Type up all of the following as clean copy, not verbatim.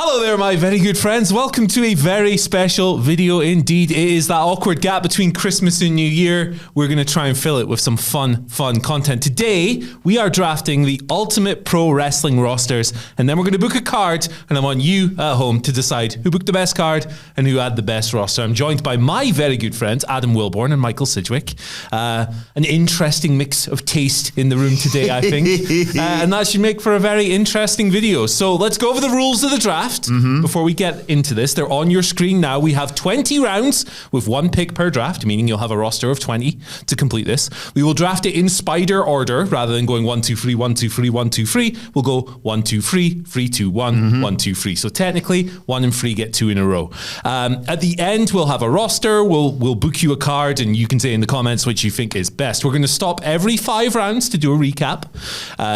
Hello there, my very good friends. Welcome to a very special video indeed. It is that awkward gap between Christmas and New Year. We're going to try and fill it with some fun content. Today, we are drafting the ultimate pro wrestling rosters, and then we're going to book a card, and I want you at home to decide who booked the best card and who had the best roster. I'm joined by my very good friends, Adam Wilborn and Michael Sidgwick. An interesting mix of taste in the room today, I think. And that should make for a very interesting video. So let's go over the rules of the draft. Before we get into this. They're on your screen now. We have 20 rounds with one pick per draft, meaning you'll have a roster of 20 to complete this. We will draft it in spider order rather than going 1, 2, 3, 1, 2, 3, 1, 2, 3. We'll go 1, 2, 3, 3, 2, 1, 1, 2, 3. So technically, 1 and 3 get 2 in a row. At the end, we'll have a roster. We'll book you a card, and you can say in the comments which you think is best. We're going to stop every 5 rounds to do a recap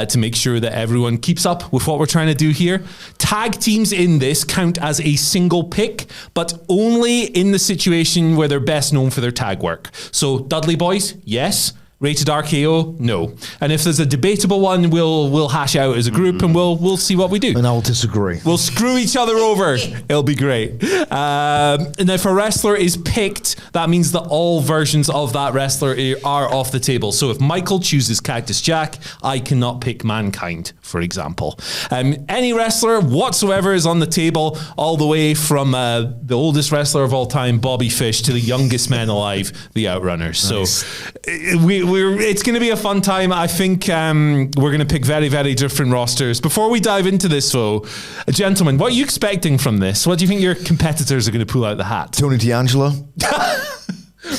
to make sure that everyone keeps up with what we're trying to do here. Tag teams in this count as a single pick, but only in the situation where they're best known for their tag work. So Dudley Boys, yes. Rated RKO, no. And if there's a debatable one, we'll hash out as a group and we'll see what we do. And I'll disagree. We'll screw each other over. It'll be great. And if a wrestler is picked, that means that all versions of that wrestler are off the table. So if Michael chooses Cactus Jack, I cannot pick Mankind, for example. Any wrestler whatsoever is on the table, all the way from the oldest wrestler of all time, Bobby Fish, to the youngest man alive, the Outrunners. Nice. So it's going to be a fun time. I think we're going to pick very, very different rosters. Before we dive into this, though, gentlemen, what are you expecting from this? What do you think your competitors are going to pull out the hat? Tony D'Angelo.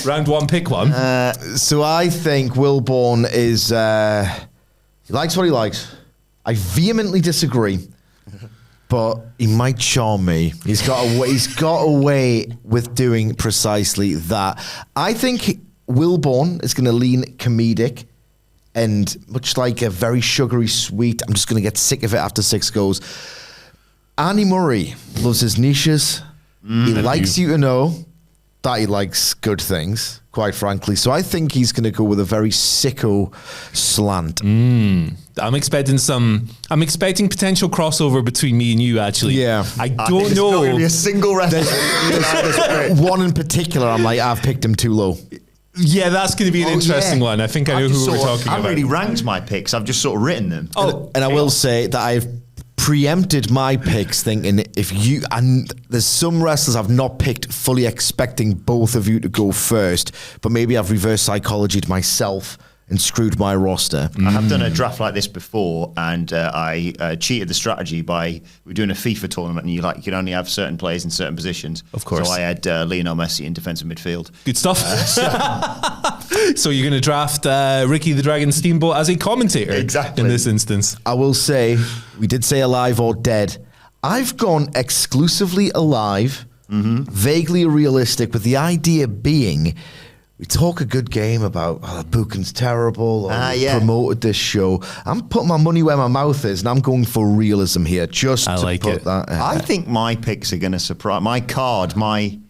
Round 1, pick one. So I think Wilborn is... he likes what he likes. I vehemently disagree. But he might charm me. He's got a way with doing precisely that. I think Wilborn is going to lean comedic, and much like a very sugary sweet, I'm just going to get sick of it after 6 goes. Andy Murray loves his niches. He likes you to know that he likes good things, quite frankly. So I think he's going to go with a very sicko slant. I'm expecting potential crossover between me and you, actually. Yeah. I don't know. There's not going to be a single wrestler. One in particular, I'm like, I've picked him too low. Yeah, that's going to be an interesting one. I think I know who we're talking about. I've already ranked my picks. I've just sort of written them. And I will say that I've preempted my picks thinking there's some wrestlers I've not picked fully expecting both of you to go first, but maybe I've reverse psychologied myself and screwed my roster. I have done a draft like this before, and I cheated the strategy by we're doing a FIFA tournament, and you can only have certain players in certain positions. Of course. So I had Lionel Messi in defensive midfield. Good stuff. So you're going to draft Ricky the Dragon Steamboat as a commentator, exactly, in this instance. I will say, we did say alive or dead. I've gone exclusively alive, vaguely realistic, with the idea being, we talk a good game about the booking's terrible, or promoted this show. I'm putting my money where my mouth is, and I'm going for realism here, just to put that in. I think my picks are going to surprise. My card, the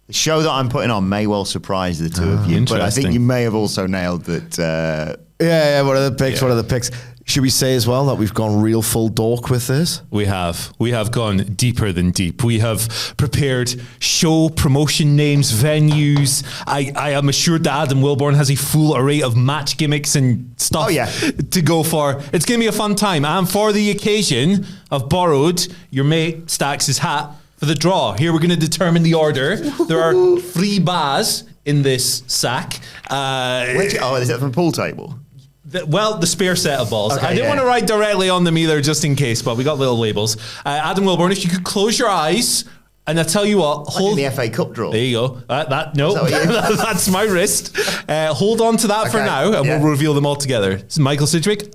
show that I'm putting on may well surprise the two of you, but I think you may have also nailed that. What are the picks? What are the picks? Should we say as well that we've gone real full dork with this? We have gone deeper than deep. We have prepared show promotion names, venues. I am assured that Adam Wilborn has a full array of match gimmicks and stuff to go for. It's going to be a fun time. And for the occasion, I've borrowed your mate Stax' hat for the draw. Here we're going to determine the order. There are 3 bars in this sack. Is that from the pool table? The spare set of balls. Okay, I didn't want to write directly on them either, just in case, but we got little labels. Adam Wilborn, if you could close your eyes, and I tell you what, hold the FA Cup draw. There you go. That's my wrist. Hold on to that for now, and we'll reveal them all together. This is Michael Sidgwick.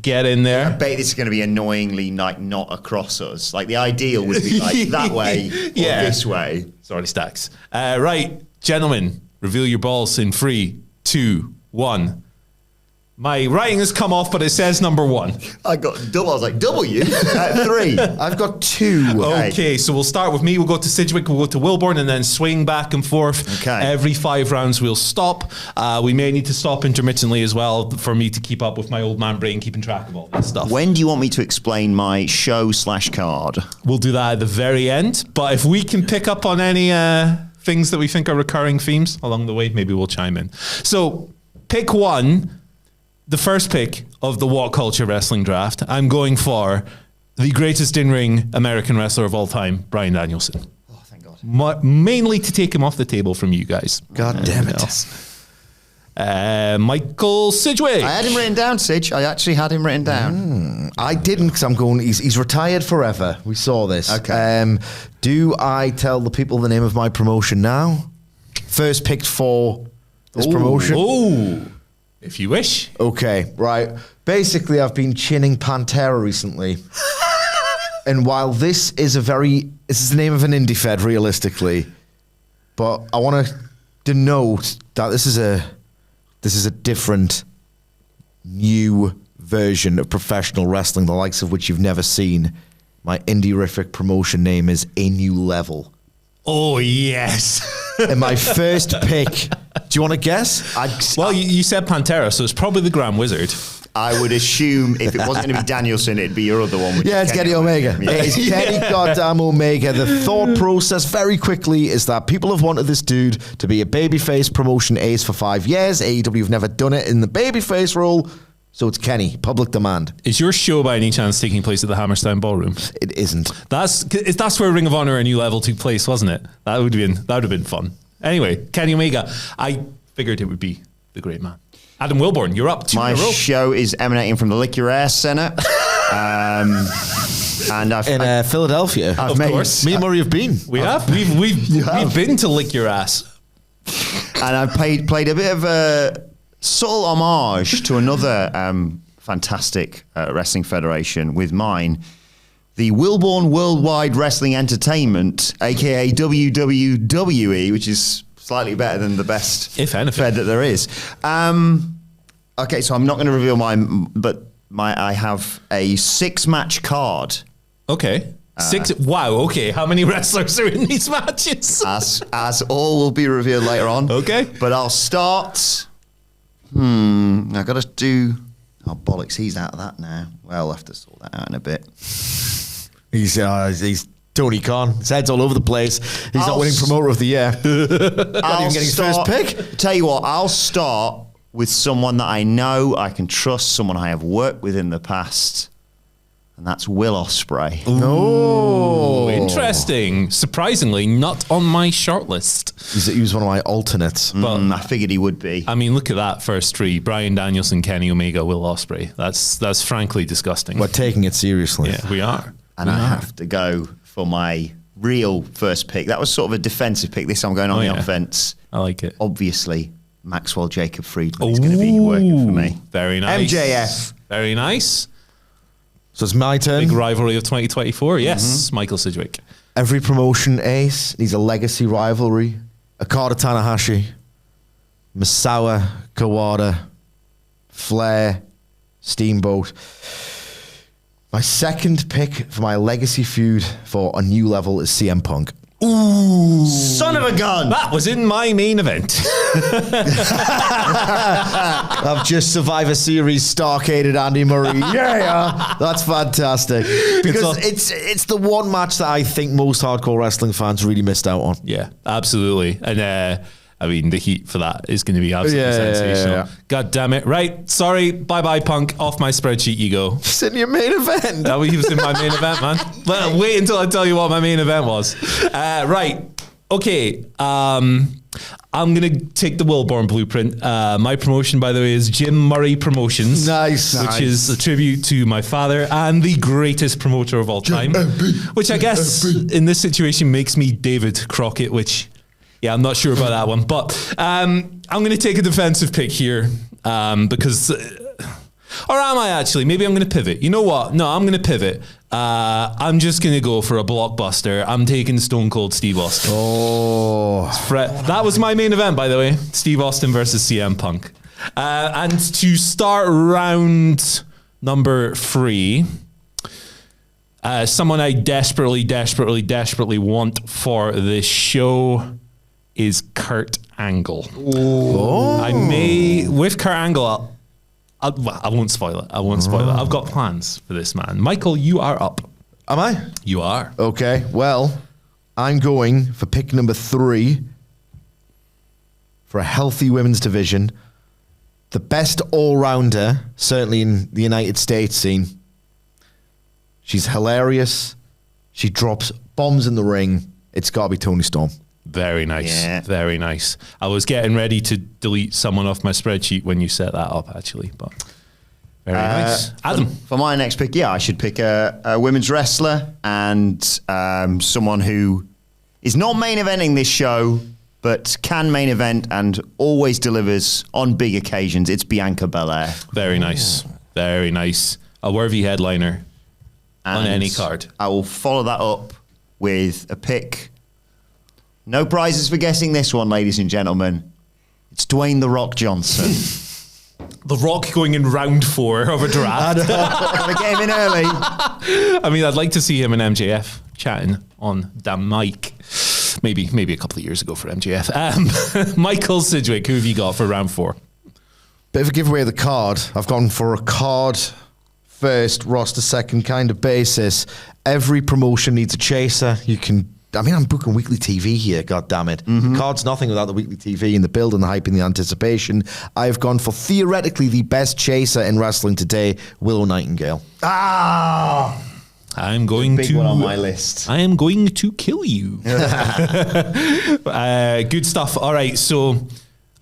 Get in there. I bet this is going to be annoyingly not across us. Like the ideal would be like that way or this way. Sorry, Stacks. Right, gentlemen, reveal your balls in 3, 2, 1. My writing has come off, but it says number 1. I got double. I was like, W? 3. I've got 2. Okay, so we'll start with me. We'll go to Sidgwick, we'll go to Wilborn, and then swing back and forth. Okay. Every 5 rounds, we'll stop. We may need to stop intermittently as well for me to keep up with my old man brain, keeping track of all this stuff. When do you want me to explain my show/card? We'll do that at the very end. But if we can pick up on any things that we think are recurring themes along the way, maybe we'll chime in. So, pick 1. The first pick of the WhatCulture Wrestling Draft, I'm going for the greatest in-ring American wrestler of all time, Bryan Danielson. Oh, thank God. Mainly to take him off the table from you guys. God damn it. Michael Sidgwick. I had him written down, Sidge. I actually had him written down. I didn't because I'm going, he's retired forever. We saw this. Okay. Do I tell the people the name of my promotion now? First picked for this promotion. Oh, if you wish. Okay, right. Basically, I've been chinning Pantera recently. And while this is this is the name of an indie fed, realistically, but I want to denote that this is a different, new version of professional wrestling, the likes of which you've never seen. My indie-rific promotion name is A New Level. Oh, yes. And my first pick, do you want to guess? Well, you said Pantera, so it's probably the Grand Wizard. I would assume if it wasn't going to be Danielson, it'd be your other one. Yeah, it's Kenny Omega. Yeah. It's Kenny goddamn Omega. The thought process very quickly is that people have wanted this dude to be a babyface promotion ace for 5 years. AEW have never done it in the babyface role, so it's Kenny. Public demand. Is your show by any chance taking place at the Hammerstein Ballroom? It isn't. That's where Ring of Honor A New Level took place, wasn't it? That would have been fun. Anyway, Kenny Omega. I figured it would be the great man. Adam Wilborn, you're up. My show is emanating from the Lick Your Ass Center. And in Philadelphia. Of course. Me and Murray have been. We have. We've been to Lick Your Ass. And I've played a bit of a subtle homage to another fantastic wrestling federation with mine, the Wilborn Worldwide Wrestling Entertainment, aka WWE, which is slightly better than the best if anything fed that there is. Okay, so I'm not going to reveal mine, but I have a 6-match card. Okay. 6. Wow. Okay. How many wrestlers are in these matches? As all will be revealed later on. Okay. But I'll start. I got to do. Oh bollocks! He's out of that now. Well, I'll have to sort that out in a bit. He's Tony Khan. His head's all over the place. He's not winning promoter of the year. Not even getting his first pick. Tell you what, I'll start with someone that I know I can trust, someone I have worked with in the past, and that's Will Ospreay. Oh, interesting. Surprisingly, not on my shortlist. He was one of my alternates. But I figured he would be. I mean, look at that first 3. Bryan Danielson, Kenny Omega, Will Ospreay. That's frankly disgusting. We're taking it seriously. Yeah, we are. And I have to go for my real first pick. That was sort of a defensive pick. This time I'm going on the offense. I like it. Obviously, Maxwell Jacob Friedman is going to be working for me. Very nice. MJF. Very nice. So it's my turn. Big rivalry of 2024. Yes, Michael Sidgwick. Every promotion ace needs a legacy rivalry. Okada Tanahashi, Misawa Kawada, Flair, Steamboat. My second pick for my legacy feud for A New Level is CM Punk. Ooh. Son of a gun. That was in my main event. I've just Survivor Series Starcaded Andy Murray. Yeah, that's fantastic. Because it's the one match that I think most hardcore wrestling fans really missed out on. Yeah, absolutely. And I mean, the heat for that is going to be absolutely sensational. Yeah. God damn it. Right. Sorry. Bye-bye, Punk. Off my spreadsheet you go. He's in your main event. No, he was in my main event, man. Well, wait until I tell you what my main event was. Right. Okay. I'm going to take the Wilborn blueprint. My promotion, by the way, is Jim Murray Promotions. Nice. Which is a tribute to my father and the greatest promoter of all time. Which I guess in this situation makes me David Crockett, which... Yeah, I'm not sure about that one. But I'm going to take a defensive pick here because... or am I actually? Maybe I'm going to pivot. You know what? No, I'm going to pivot. I'm just going to go for a blockbuster. I'm taking Stone Cold Steve Austin. Oh. That was my main event, by the way. Steve Austin versus CM Punk. And to start round number 3, someone I desperately want for this show is Kurt Angle. I may, with Kurt Angle, I won't spoil it. I've got plans for this man. Michael, you are up. Am I? You are. Okay, well, I'm going for pick number 3 for a healthy women's division. The best all-rounder, certainly in the United States scene. She's hilarious. She drops bombs in the ring. It's got to be Toni Storm. Very nice. Yeah. Very nice. I was getting ready to delete someone off my spreadsheet when you set that up, actually. But very nice. Adam. For my next pick, I should pick a women's wrestler and someone who is not main eventing this show, but can main event and always delivers on big occasions. It's Bianca Belair. Very nice. Very nice. A worthy headliner on any card. I will follow that up with a pick. No prizes for guessing this one, ladies and gentlemen. It's Dwayne "The Rock" Johnson. The Rock going in round 4 of a draft. Gotta get him in early. I mean, I'd like to see him and MJF chatting on the mic. Maybe a couple of years ago for MJF. Michael Sidgwick, who have you got for round 4? Bit of a giveaway of the card. I've gone for a card first, roster second kind of basis. Every promotion needs a chaser. I'm booking weekly TV here, god damn it. The card's nothing without the weekly TV and the build and the hype and the anticipation. I've gone for theoretically the best chaser in wrestling today, Willow Nightingale. I'm going Big one on my list. I am going to kill you. Good stuff. All right, so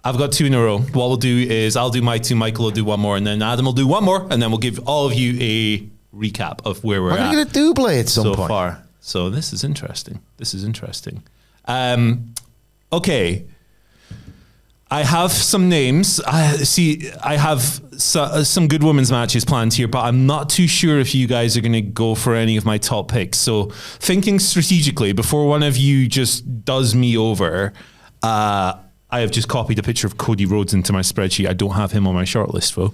I've got 2 in a row. What we'll do is I'll do my 2, Michael will do 1 more, and then Adam will do 1 more, and then we'll give all of you a recap of where we're I'm at going to get a double at some so point. far. So this is interesting. Okay. I have some names. I have some good women's matches planned here, but I'm not too sure if you guys are going to go for any of my top picks. So thinking strategically, before one of you just does me over, I have just copied a picture of Cody Rhodes into my spreadsheet. I don't have him on my shortlist, though.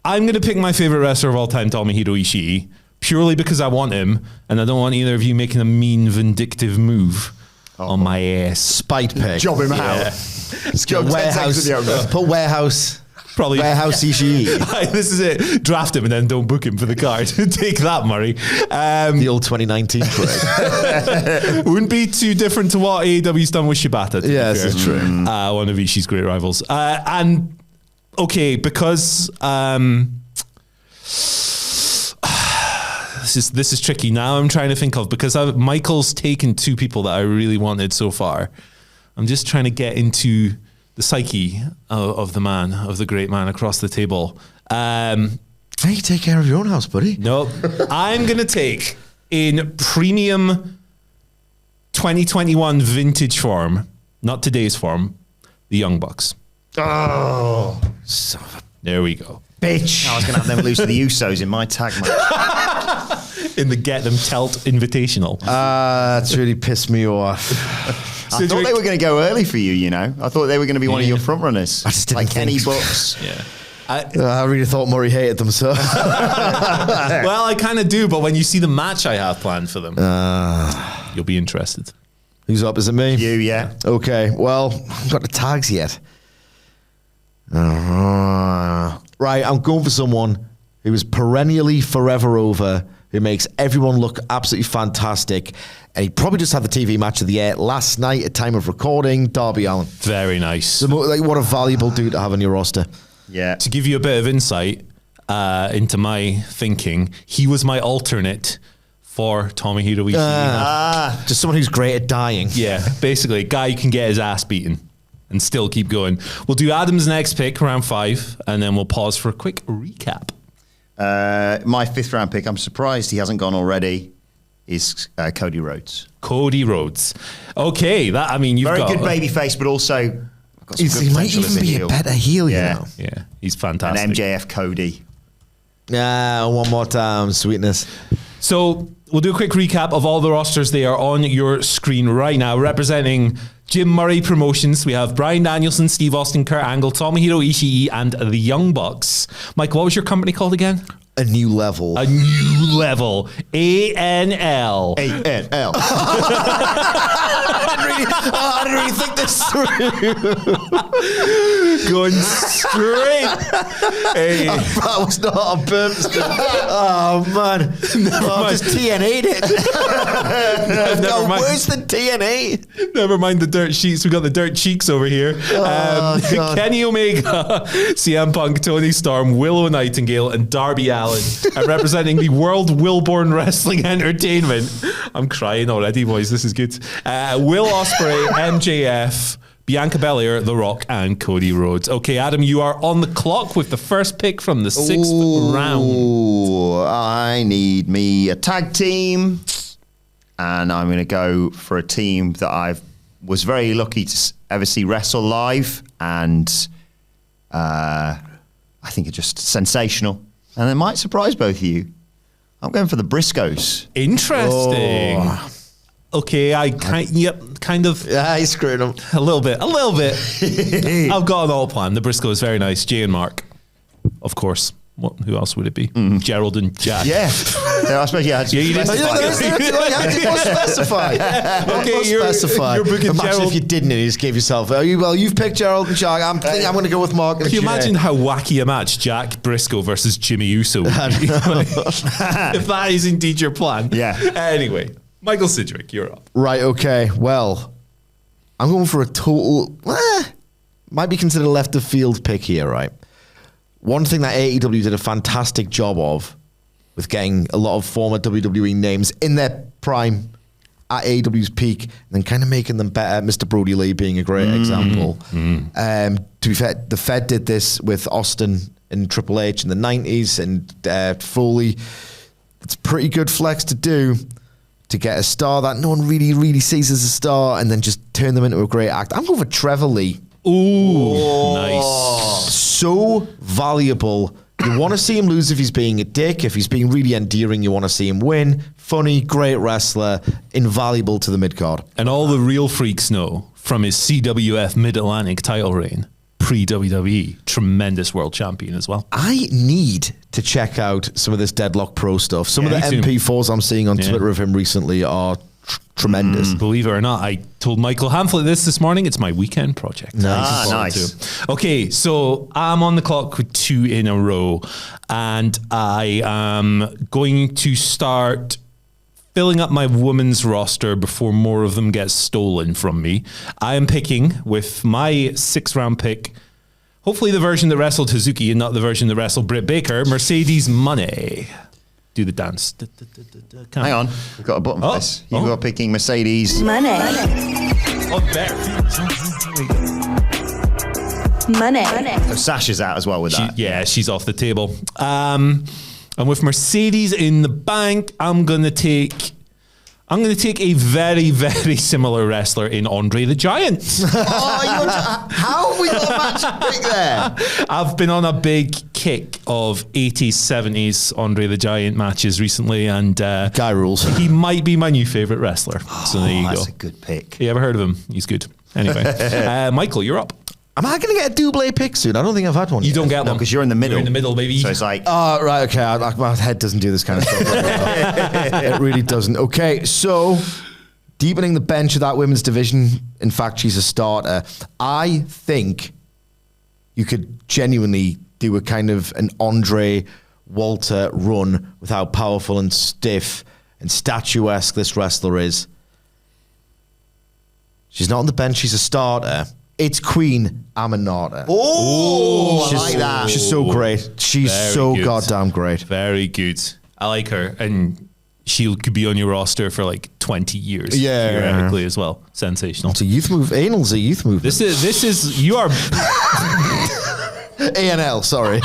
I'm going to pick my favorite wrestler of all time, Tomohiro Ishii, purely because I want him, and I don't want either of you making a mean, vindictive move on my ass. Spite pick. Job him out. Put warehouse. Probably Warehouse Ishii. This is it. Draft him and then don't book him for the card. Take that, Murray. The old 2019 trick. Wouldn't be too different to what AEW's done with Shibata. Yeah, this is true. One of Ishii's great rivals. And okay, because this is tricky. Now I'm trying to think of, because Michael's taken 2 people that I really wanted so far. I'm just trying to get into the psyche of the great man across the table. Hey, you take care of your own house, buddy. No, I'm going to take in premium 2021 vintage form, not today's form, the Young Bucks. Oh, son of a There we go. bitch. I was going to have them lose to the Usos in my tag match. In the Get Them Telt Invitational. That's really pissed me off. I thought they were going to go early for you, I thought they were going to be one of your front runners. I just didn't like Kenny think. Bucks. Yeah. I really thought Murray hated them, so. Well, I kind of do, but when you see the match I have planned for them, you'll be interested. Who's up? Is it me? You, yeah. Okay, well, I haven't got the tags yet. Right, I'm going for someone who is perennially forever over, who makes everyone look absolutely fantastic. And he probably just had the TV match of the year last night at time of recording, Darby Allin. Very nice. So, what a valuable dude to have on your roster. Yeah. To give you a bit of insight into my thinking, he was my alternate for Tomohiro Ishii. Just someone who's great at dying. Yeah, basically a guy who can get his ass beaten and still keep going. We'll do Adam's next pick, round 5, and then we'll pause for a quick recap. My 5th round pick, I'm surprised he hasn't gone already, is Cody Rhodes. Cody Rhodes. Okay, you've Very got... good baby face, but also got some good He might potential as even be heel. a better heel, Yeah. you know. Yeah, he's fantastic. And MJF Cody. One more time, sweetness. So we'll do a quick recap of all the rosters. They are on your screen right now. Representing Jim Murray Promotions, we have Bryan Danielson, Steve Austin, Kurt Angle, Tomohiro Ishii, and the Young Bucks. Mike, what was your company called again? A New Level. A New Level. ANL. ANL. I didn't really think this through. Going straight. Hey. That was not on purpose. Oh, man. I've just TNA'd it. Never mind. Worse than TNA. Never mind the dirt sheets. We got the dirt cheeks over here. God. Kenny Omega, CM Punk, Tony Storm, Willow Nightingale, and Darby Allin. And representing the World Wilborn Wrestling Entertainment. I'm crying already, boys. This is good. Will Ospreay, MJF, Bianca Belair, The Rock, and Cody Rhodes. Okay, Adam, you are on the clock with the first pick from the sixth round. Ooh, I need me a tag team, and I'm going to go for a team that I was very lucky to ever see wrestle live, and I think it's just sensational, and it might surprise both of you. I'm going for the Briscoes. Interesting. Oh. Okay, kind of. Yeah, you screwed him. A little bit. I've got an all plan. The Briscoes, very nice. Jay and Mark, of course. Who else would it be? Gerald and Jack. Yeah. No, I suppose you had to Yeah, you did. Specify. Okay, you're booking Imagine Gerald. if you didn't and you just gave yourself, you've picked Gerald and Jack. I'm going to go with Mark and Can you Jay. imagine how wacky a match Jack Briscoe versus Jimmy Uso would be? If that is indeed your plan. Yeah. Anyway, Michael Sidgwick, you're up. Right, okay. Well, I'm going for a total, might be considered a left of field pick here, right? One thing that AEW did a fantastic job of with getting a lot of former WWE names in their prime at AEW's peak and then kind of making them better. Mr. Brody Lee being a great example. To be fair, the Fed did this with Austin and Triple H in the 90s and Foley. It's a pretty good flex to do to get a star that no one really sees as a star and then just turn them into a great act. I'm going for Trevor Lee. Ooh, nice. So valuable. You want to see him lose if he's being a dick. If he's being really endearing, you want to see him win. Funny, great wrestler, invaluable to the mid-card. And all the real freaks know from his CWF Mid-Atlantic title reign, pre-WWE, tremendous world champion as well. I need to check out some of this Deadlock Pro stuff. Some of the me too. MP4s I'm seeing on Twitter of him recently are tremendous. Believe it or not, I told Michael Hamflett this morning. It's my weekend project. Nice. Nice. Okay, so I'm on the clock with 2 in a row, and I am going to start filling up my women's roster before more of them get stolen from me. I am picking with my 6th round pick, hopefully the version that wrestled Hazuki and not the version that wrestled Britt Baker, Mercedes Money. Do the dance. Hang on, we've got a button for this. You've got picking Mercedes. Money. Oh, there. Money. So Sasha's out as well with that. She's off the table. And with Mercedes in the bank, I'm gonna take a very, very similar wrestler in Andre the Giant. How have we got a match pick there? I've been on a big kick of 80s, 70s Andre the Giant matches recently, and Guy rules. he might be my new favorite wrestler. So there you go. That's a good pick. You ever heard of him? He's good. Anyway, Michael, you're up. Am I going to get a double pick soon? I don't think I've had one You yet. don't get No, one because you're in the middle. You're in the middle, baby. So it's like, Oh, right, okay. My head doesn't do this kind of stuff. It really doesn't. Okay, so deepening the bench of that women's division. In fact, she's a starter. I think you could genuinely do a kind of an Andre Walter run with how powerful and stiff and statuesque this wrestler is. She's not on the bench. She's a starter. It's Queen Aminata. oh, She's, I like that. she's so great. She's Very so good. goddamn great. Very good. I like her, and she could be on your roster for like 20 years. Yeah. theoretically as well. Sensational. It's a youth move. Anal's a youth move. This is you are ANL, sorry.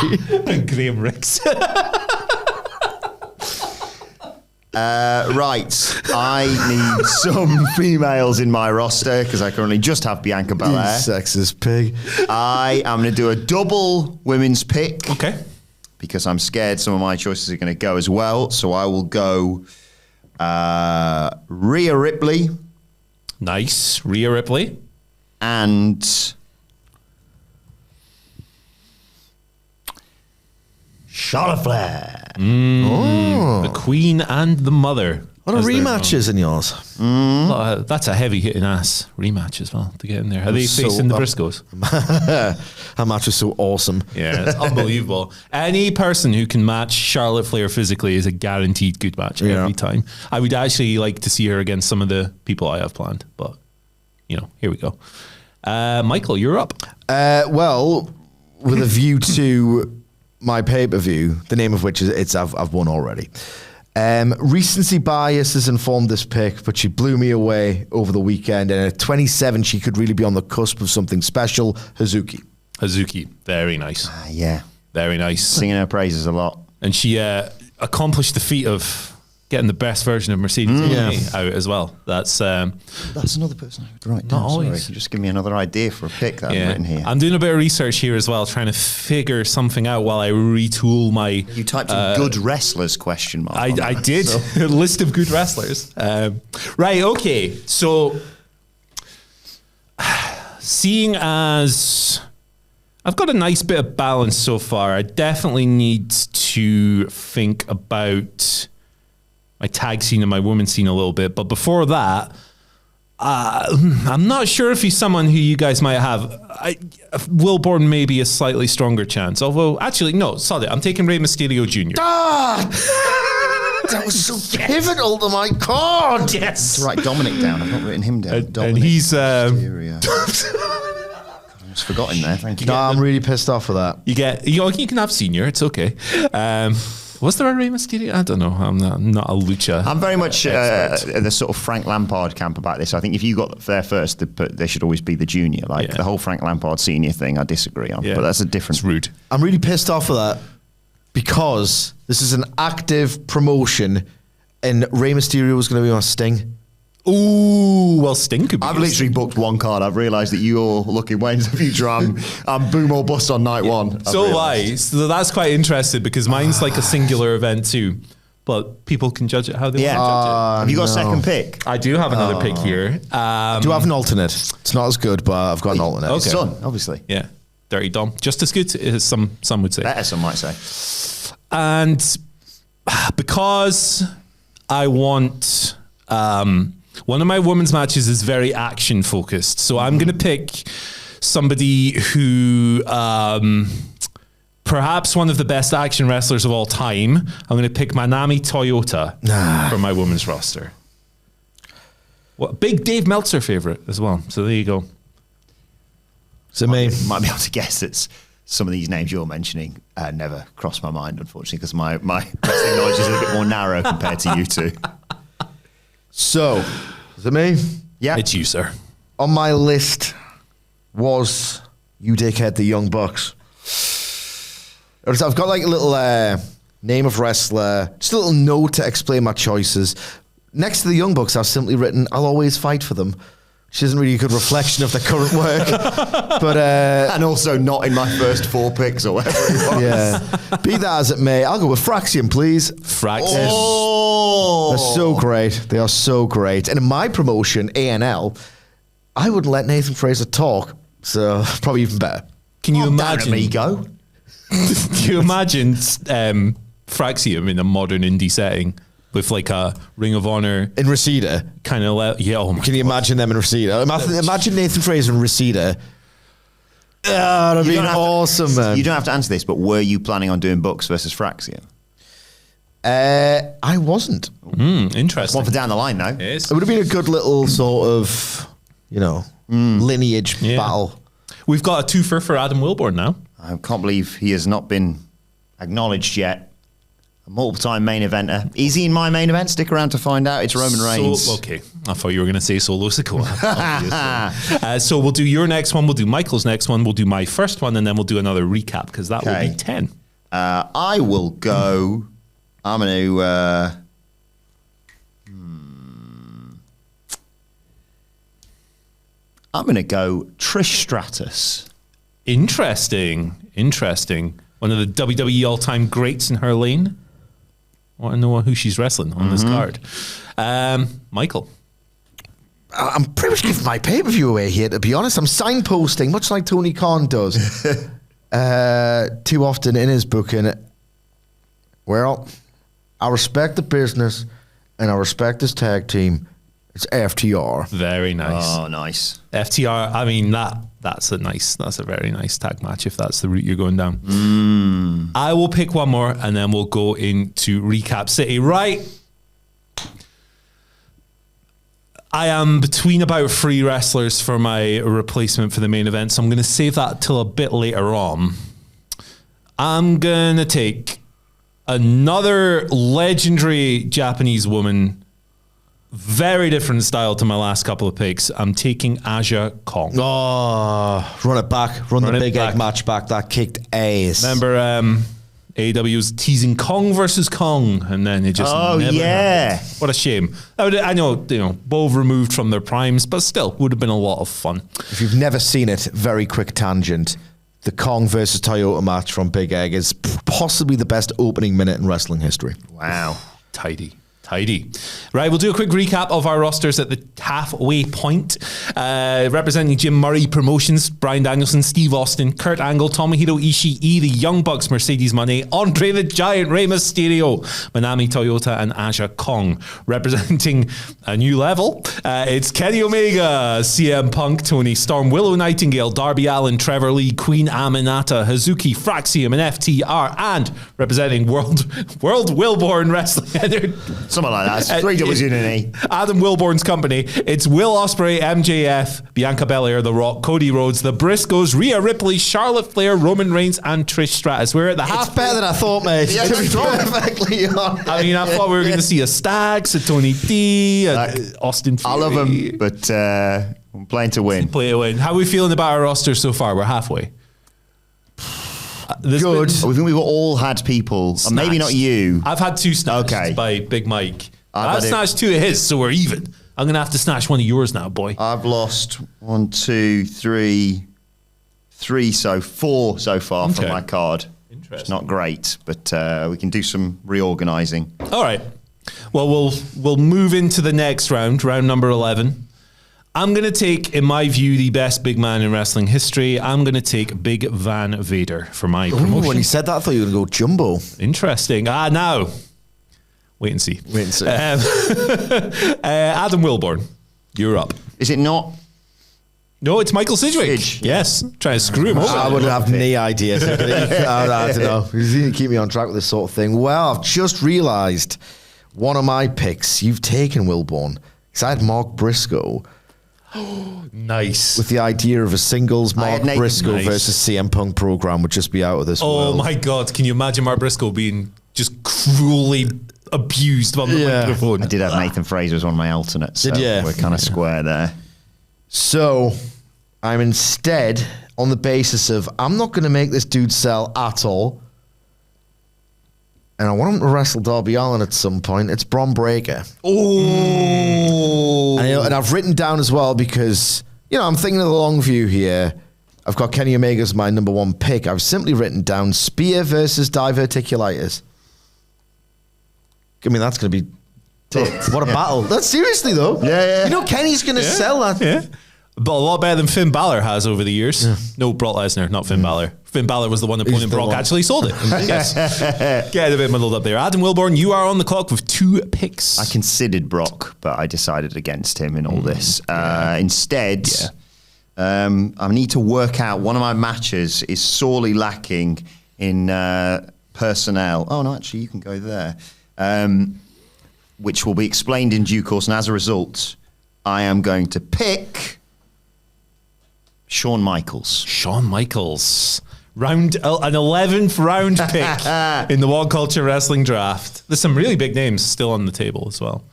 Graham Ricks. Right, I need some females in my roster because I currently just have Bianca You Belair. sexist pig. I am going to do a double women's pick. Okay. because I'm scared some of my choices are going to go as well. So I will go Rhea Ripley Nice. Rhea Ripley. and Charlotte Flair. The Queen and the Mother. What are as they're known. rematches in yours? That's a heavy hitting ass rematch as well to get in there. Are they So- facing the Briscoes? That match was so awesome. Yeah, it's unbelievable. Any person who can match Charlotte Flair physically is a guaranteed good match every time. I would actually like to see her against some of the people I have planned, but here we go. Michael, you're up. Well, with a view to my pay-per-view, the name of which is I've won already. Recency bias has informed this pick, but she blew me away over the weekend. And at 27, she could really be on the cusp of something special. Hazuki. Hazuki, very nice. Yeah. Very nice. Singing her praises a lot. And she accomplished the feat of getting the best version of Mercedes AMG out as well. That's Another person I would write down. Not always. Sorry. Just give me another idea for a pick that I've written here. I'm doing a bit of research here as well, trying to figure something out while I retool my. You typed in good wrestlers question mark. on I that, did so- a list of good wrestlers. Right. Okay. So, seeing as I've got a nice bit of balance so far, I definitely need to think about my tag scene and my women's scene a little bit. But before that, I'm not sure if he's someone who you guys might have. Wilborn may be a slightly stronger chance. Although, actually, no, sorry, I'm taking Rey Mysterio Jr. That was so pivotal to my card. Yes. To write Dominic down. I've not written him down. And Dominic he's... Mysterio. I almost forgot him there. Thank you. No, I'm really pissed off with that. You can have senior. It's okay. Was there a Rey Mysterio? I don't know. I'm not a lucha. I'm very much expert. the sort of Frank Lampard camp about this. I think if you got there first, they should always be the junior. Like the whole Frank Lampard senior thing, I disagree on. Yeah. But that's a different. It's rude. I'm really pissed off with that because this is an active promotion and Rey Mysterio was going to be on Sting. Ooh, well, Sting could be. I've literally booked one card. I've realised that you're looking way into the future. I'm boom or bust on night one. So have I. So that's quite interesting because mine's like a singular event too. But people can judge it how they want to judge Have you got a no. second pick? it. I do have another pick here. Do I have an alternate? It's not as good, but I've got an alternate. Okay. Son, obviously. Yeah. Dirty Dom. Just as good as some would say. Better, some might say. And because I want one of my women's matches is very action focused, so I'm going to pick somebody who perhaps one of the best action wrestlers of all time. I'm going to pick Manami Toyota for my women's roster. Big Dave Meltzer favorite as well. So there you go. So me. Might be able to guess that some of these names you're mentioning never crossed my mind, unfortunately, because my wrestling knowledge is a bit more narrow compared to you two. So, is it me? Yeah. It's you, sir. On my list was You Dickhead, the Young Bucks. I've got like a little name of wrestler, just a little note to explain my choices. Next to the Young Bucks, I've simply written, I'll always fight for them. Which isn't really a good reflection of their current work. But and also not in my first 4 picks or whatever it was. yeah, be that as it may, I'll go with Fraxium, please. Fraxis. Oh! They're so great. They are so great. And in my promotion, ANL, I wouldn't let Nathan Fraser talk, so probably even better. Can you Calm down, imagine? amigo. Can you imagine Fraxium in a modern indie setting with like a Ring of Honor In Reseda, kind of oh my can you imagine them in Reseda? Imagine Nathan Fraser in Reseda. That'd You be don't have to- awesome, man. You don't have to answer this, but were you planning on doing Bucks versus Fraxium? I wasn't. interesting. One for down the line now. Yes. It would have been a good little sort of, lineage battle. We've got a twofer for Adam Wilborn now. I can't believe he has not been acknowledged yet. A multiple-time main eventer. Is he in my main event? Stick around to find out. It's Roman Reigns. Okay, I thought you were going to say Solo Sikoa. So we'll do your next one, we'll do Michael's next one, we'll do my first one, and then we'll do another recap because that will Okay. be 10. I will go. I'm going to. I'm going to go Trish Stratus. Interesting. one of the WWE all-time greats in her lane. I want to know who she's wrestling on this card. Michael. I'm pretty much giving my pay-per-view away here, to be honest. I'm signposting, much like Tony Khan does. Too often in his booking. Well, I respect the business, and I respect his tag team. It's FTR. Very nice. Oh, nice. FTR, I mean, that's a very nice tag match if that's the route you're going down. I will pick one more and then we'll go into Recap City. Right. I am between about 3 wrestlers for my replacement for the main event, so I'm going to save that till a bit later on. I'm going to take another legendary Japanese woman. Very different style to my last couple of picks. I'm taking Aja Kong. Oh, run it back. Run the it big back. egg match back. That kicked ass. Remember AEW was teasing Kong versus Kong, and then it just never happened. What a shame. I know, both removed from their primes, but still would have been a lot of fun. If you've never seen it, very quick tangent. The Kong versus Toyota match from Big Egg is possibly the best opening minute in wrestling history. Wow. Tidy. Right, we'll do a quick recap of our rosters at the halfway point. Representing Jim Murray Promotions, Bryan Danielson, Steve Austin, Kurt Angle, Tomohiro Ishii, the Young Bucks, Mercedes Moné, Andre the Giant, Rey Mysterio, Manami Toyota, and Aja Kong. Representing a new level, it's Kenny Omega, CM Punk, Tony Storm, Willow Nightingale, Darby Allin, Trevor Lee, Queen Aminata, Hazuki, Fraxium, and FTR. And representing World Wilborn Wrestling. Something like that. It's 3 W's in an E. Adam Wilborn's company. It's Will Ospreay, MJF, Bianca Belair, The Rock, Cody Rhodes, The Briscoes, Rhea Ripley, Charlotte Flair, Roman Reigns, and Trish Stratus. We're at the half. It's better than I thought, mate. Yeah, To be it's perfectly honest. I mean, I thought we were going to see a Stags, a Tony D, Austin Fury. I love them, but I'm playing to win. Play to win. How are we feeling about our roster so far? We're halfway. Good. I think we've all had people, maybe not you. I've had 2 snatches by Big Mike. I've snatched 2 of his, so we're even. I'm going to have to snatch one of yours now, boy. I've lost 1, 2, 3, 4 so far from my card. Interesting. It's not great, but we can do some reorganising. All right. Well, we'll move into the next round number 11. I'm going to take, in my view, the best big man in wrestling history. I'm going to take Big Van Vader for my promotion. When you said that, I thought you were going to go Jumbo. Interesting. Now, wait and see. Adam Wilborn, you're up. Is it not? No, it's Michael Sidgwick. Yes. Trying to screw him over. I wouldn't have any idea. I don't know. He's going to keep me on track with this sort of thing. Well, I've just realised one of my picks, you've taken Wilborn. Because I had Mark Briscoe. Nice. With the idea of a singles Mark Briscoe Nice. versus CM Punk program would just be out of this world. Oh my God. Can you imagine Mark Briscoe being just cruelly abused on the microphone? I did have Nathan Fraser as one of my alternates. So Did you? We're kind of square there. So I'm instead on the basis of I'm not going to make this dude sell at all. And I want him to wrestle Darby Allin at some point. It's Bron Breakker. Oh. And I've written down as well because, I'm thinking of the long view here. I've got Kenny Omega as my number 1 pick. I've simply written down Spear versus diverticulitis. I mean, that's going to be tough. What a battle. That's seriously, though. Yeah. Kenny's going to sell that. Yeah. But a lot better than Finn Balor has over the years. Yeah. No, Brock Lesnar, not Finn Balor. Finn Balor was the one opponent Brock actually sold it. Yes. Get a bit muddled up there. Adam Wilborn, you are on the clock with 2 picks. I considered Brock, but I decided against him in all this. Instead, I need to work out one of my matches is sorely lacking in personnel. Oh, no, actually, you can go there. Which will be explained in due course. And as a result, I am going to pick Shawn Michaels. Shawn Michaels. An 11th round pick in the WhatCulture Wrestling Draft. There's some really big names still on the table as well.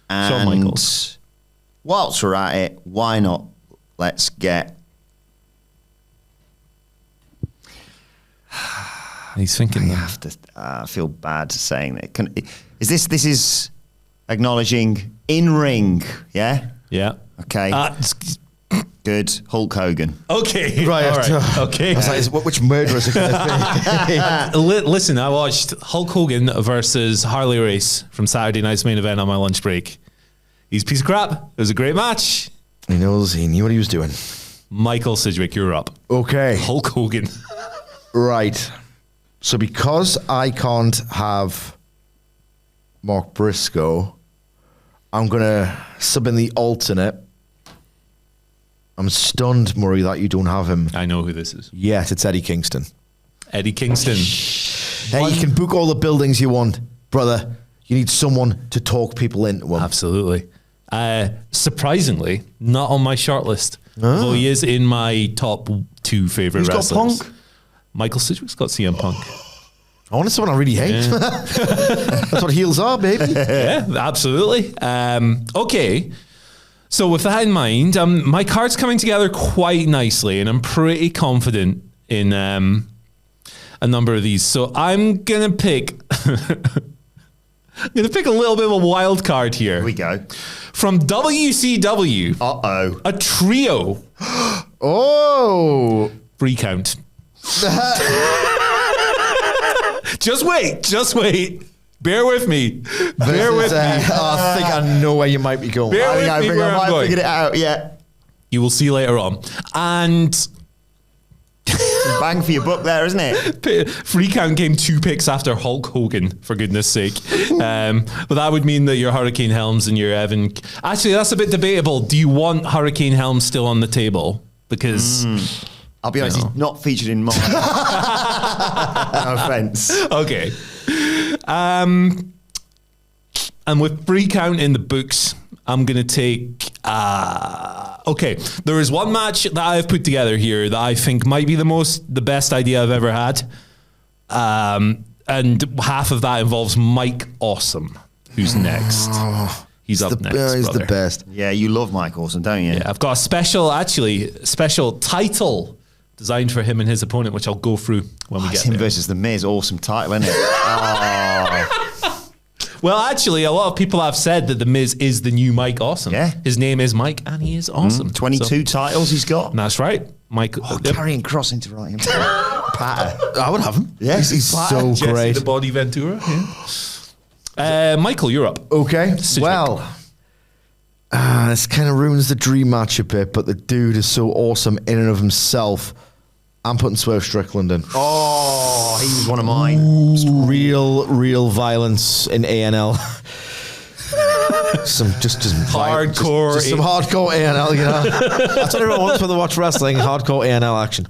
And Shawn Michaels. Whilst we're at it, why not? Let's get. He's thinking. I have to. I feel bad saying that. This is acknowledging in ring? Yeah. Yeah. Okay. Good. Hulk Hogan. Okay. Right. All right. Okay. I was like, which murderer is it going to be? Listen, I watched Hulk Hogan versus Harley Race from Saturday night's main event on my lunch break. He's a piece of crap. It was a great match. He knew what he was doing. Michael Sidgwick, you're up. Okay. Hulk Hogan. Right. So because I can't have Mark Briscoe, I'm going to sub in the alternate. I'm stunned, Murray, that you don't have him. I know who this is. Yes, it's Eddie Kingston. Eddie Kingston. Hey, you can book all the buildings you want, brother. You need someone to talk people into them. Absolutely. Surprisingly, not on my short list. Though he is in my top 2 favorite Who's got wrestlers. Punk? Michael Sidgwick's got CM Punk. I wanted someone I really hate. That's what heels are, baby. Yeah, absolutely. Okay. So with that in mind, my card's coming together quite nicely, and I'm pretty confident in a number of these. So I'm gonna pick. I'm gonna pick a little bit of a wild card here. Here we go. From WCW. Uh-oh. A trio. Oh. Free count. Just wait. Bear with me. Bear with me. I think I know where you might be going. Bear with I me think where I I'm might have going. figured it out. Yeah. You will see later on. And Bang for your buck there, isn't it? free count came 2 picks after Hulk Hogan, for goodness sake. But that would mean that your Hurricane Helms and your Evan... Actually, that's a bit debatable. Do you want Hurricane Helms still on the table? Because... I'll be honest, No. he's not featured in mine. No offense. Okay. And with free count in the books, I'm going to take... okay, there is one match that I've put together here that I think might be the best idea I've ever had. And half of that involves Mike Awesome, who's next. He's up next, He's brother. the best. Yeah, you love Mike Awesome, don't you? Yeah, I've got a special title designed for him and his opponent, which I'll go through when we It's get him there. versus The Miz. Awesome title, isn't it? Oh. Well, actually, a lot of people have said that The Miz is the new Mike Awesome. Yeah. His name is Mike, and he is awesome. 22 titles he's got. That's right. Mike. Oh, yep. carrying Cross into right him. Patter. I would have him. Yes, he's Patter. so Jesse great. the Body Ventura. Yeah. Michael, you're up. Okay, Sidgwick. well, this kind of ruins the dream match a bit, but the dude is so awesome in and of himself. I'm putting Swerve Strickland in. Oh, he was one of mine. Real violence in ANL. some Hardcore just some hardcore ANL, you know. That's what everyone wants when they watch wrestling, hardcore ANL action.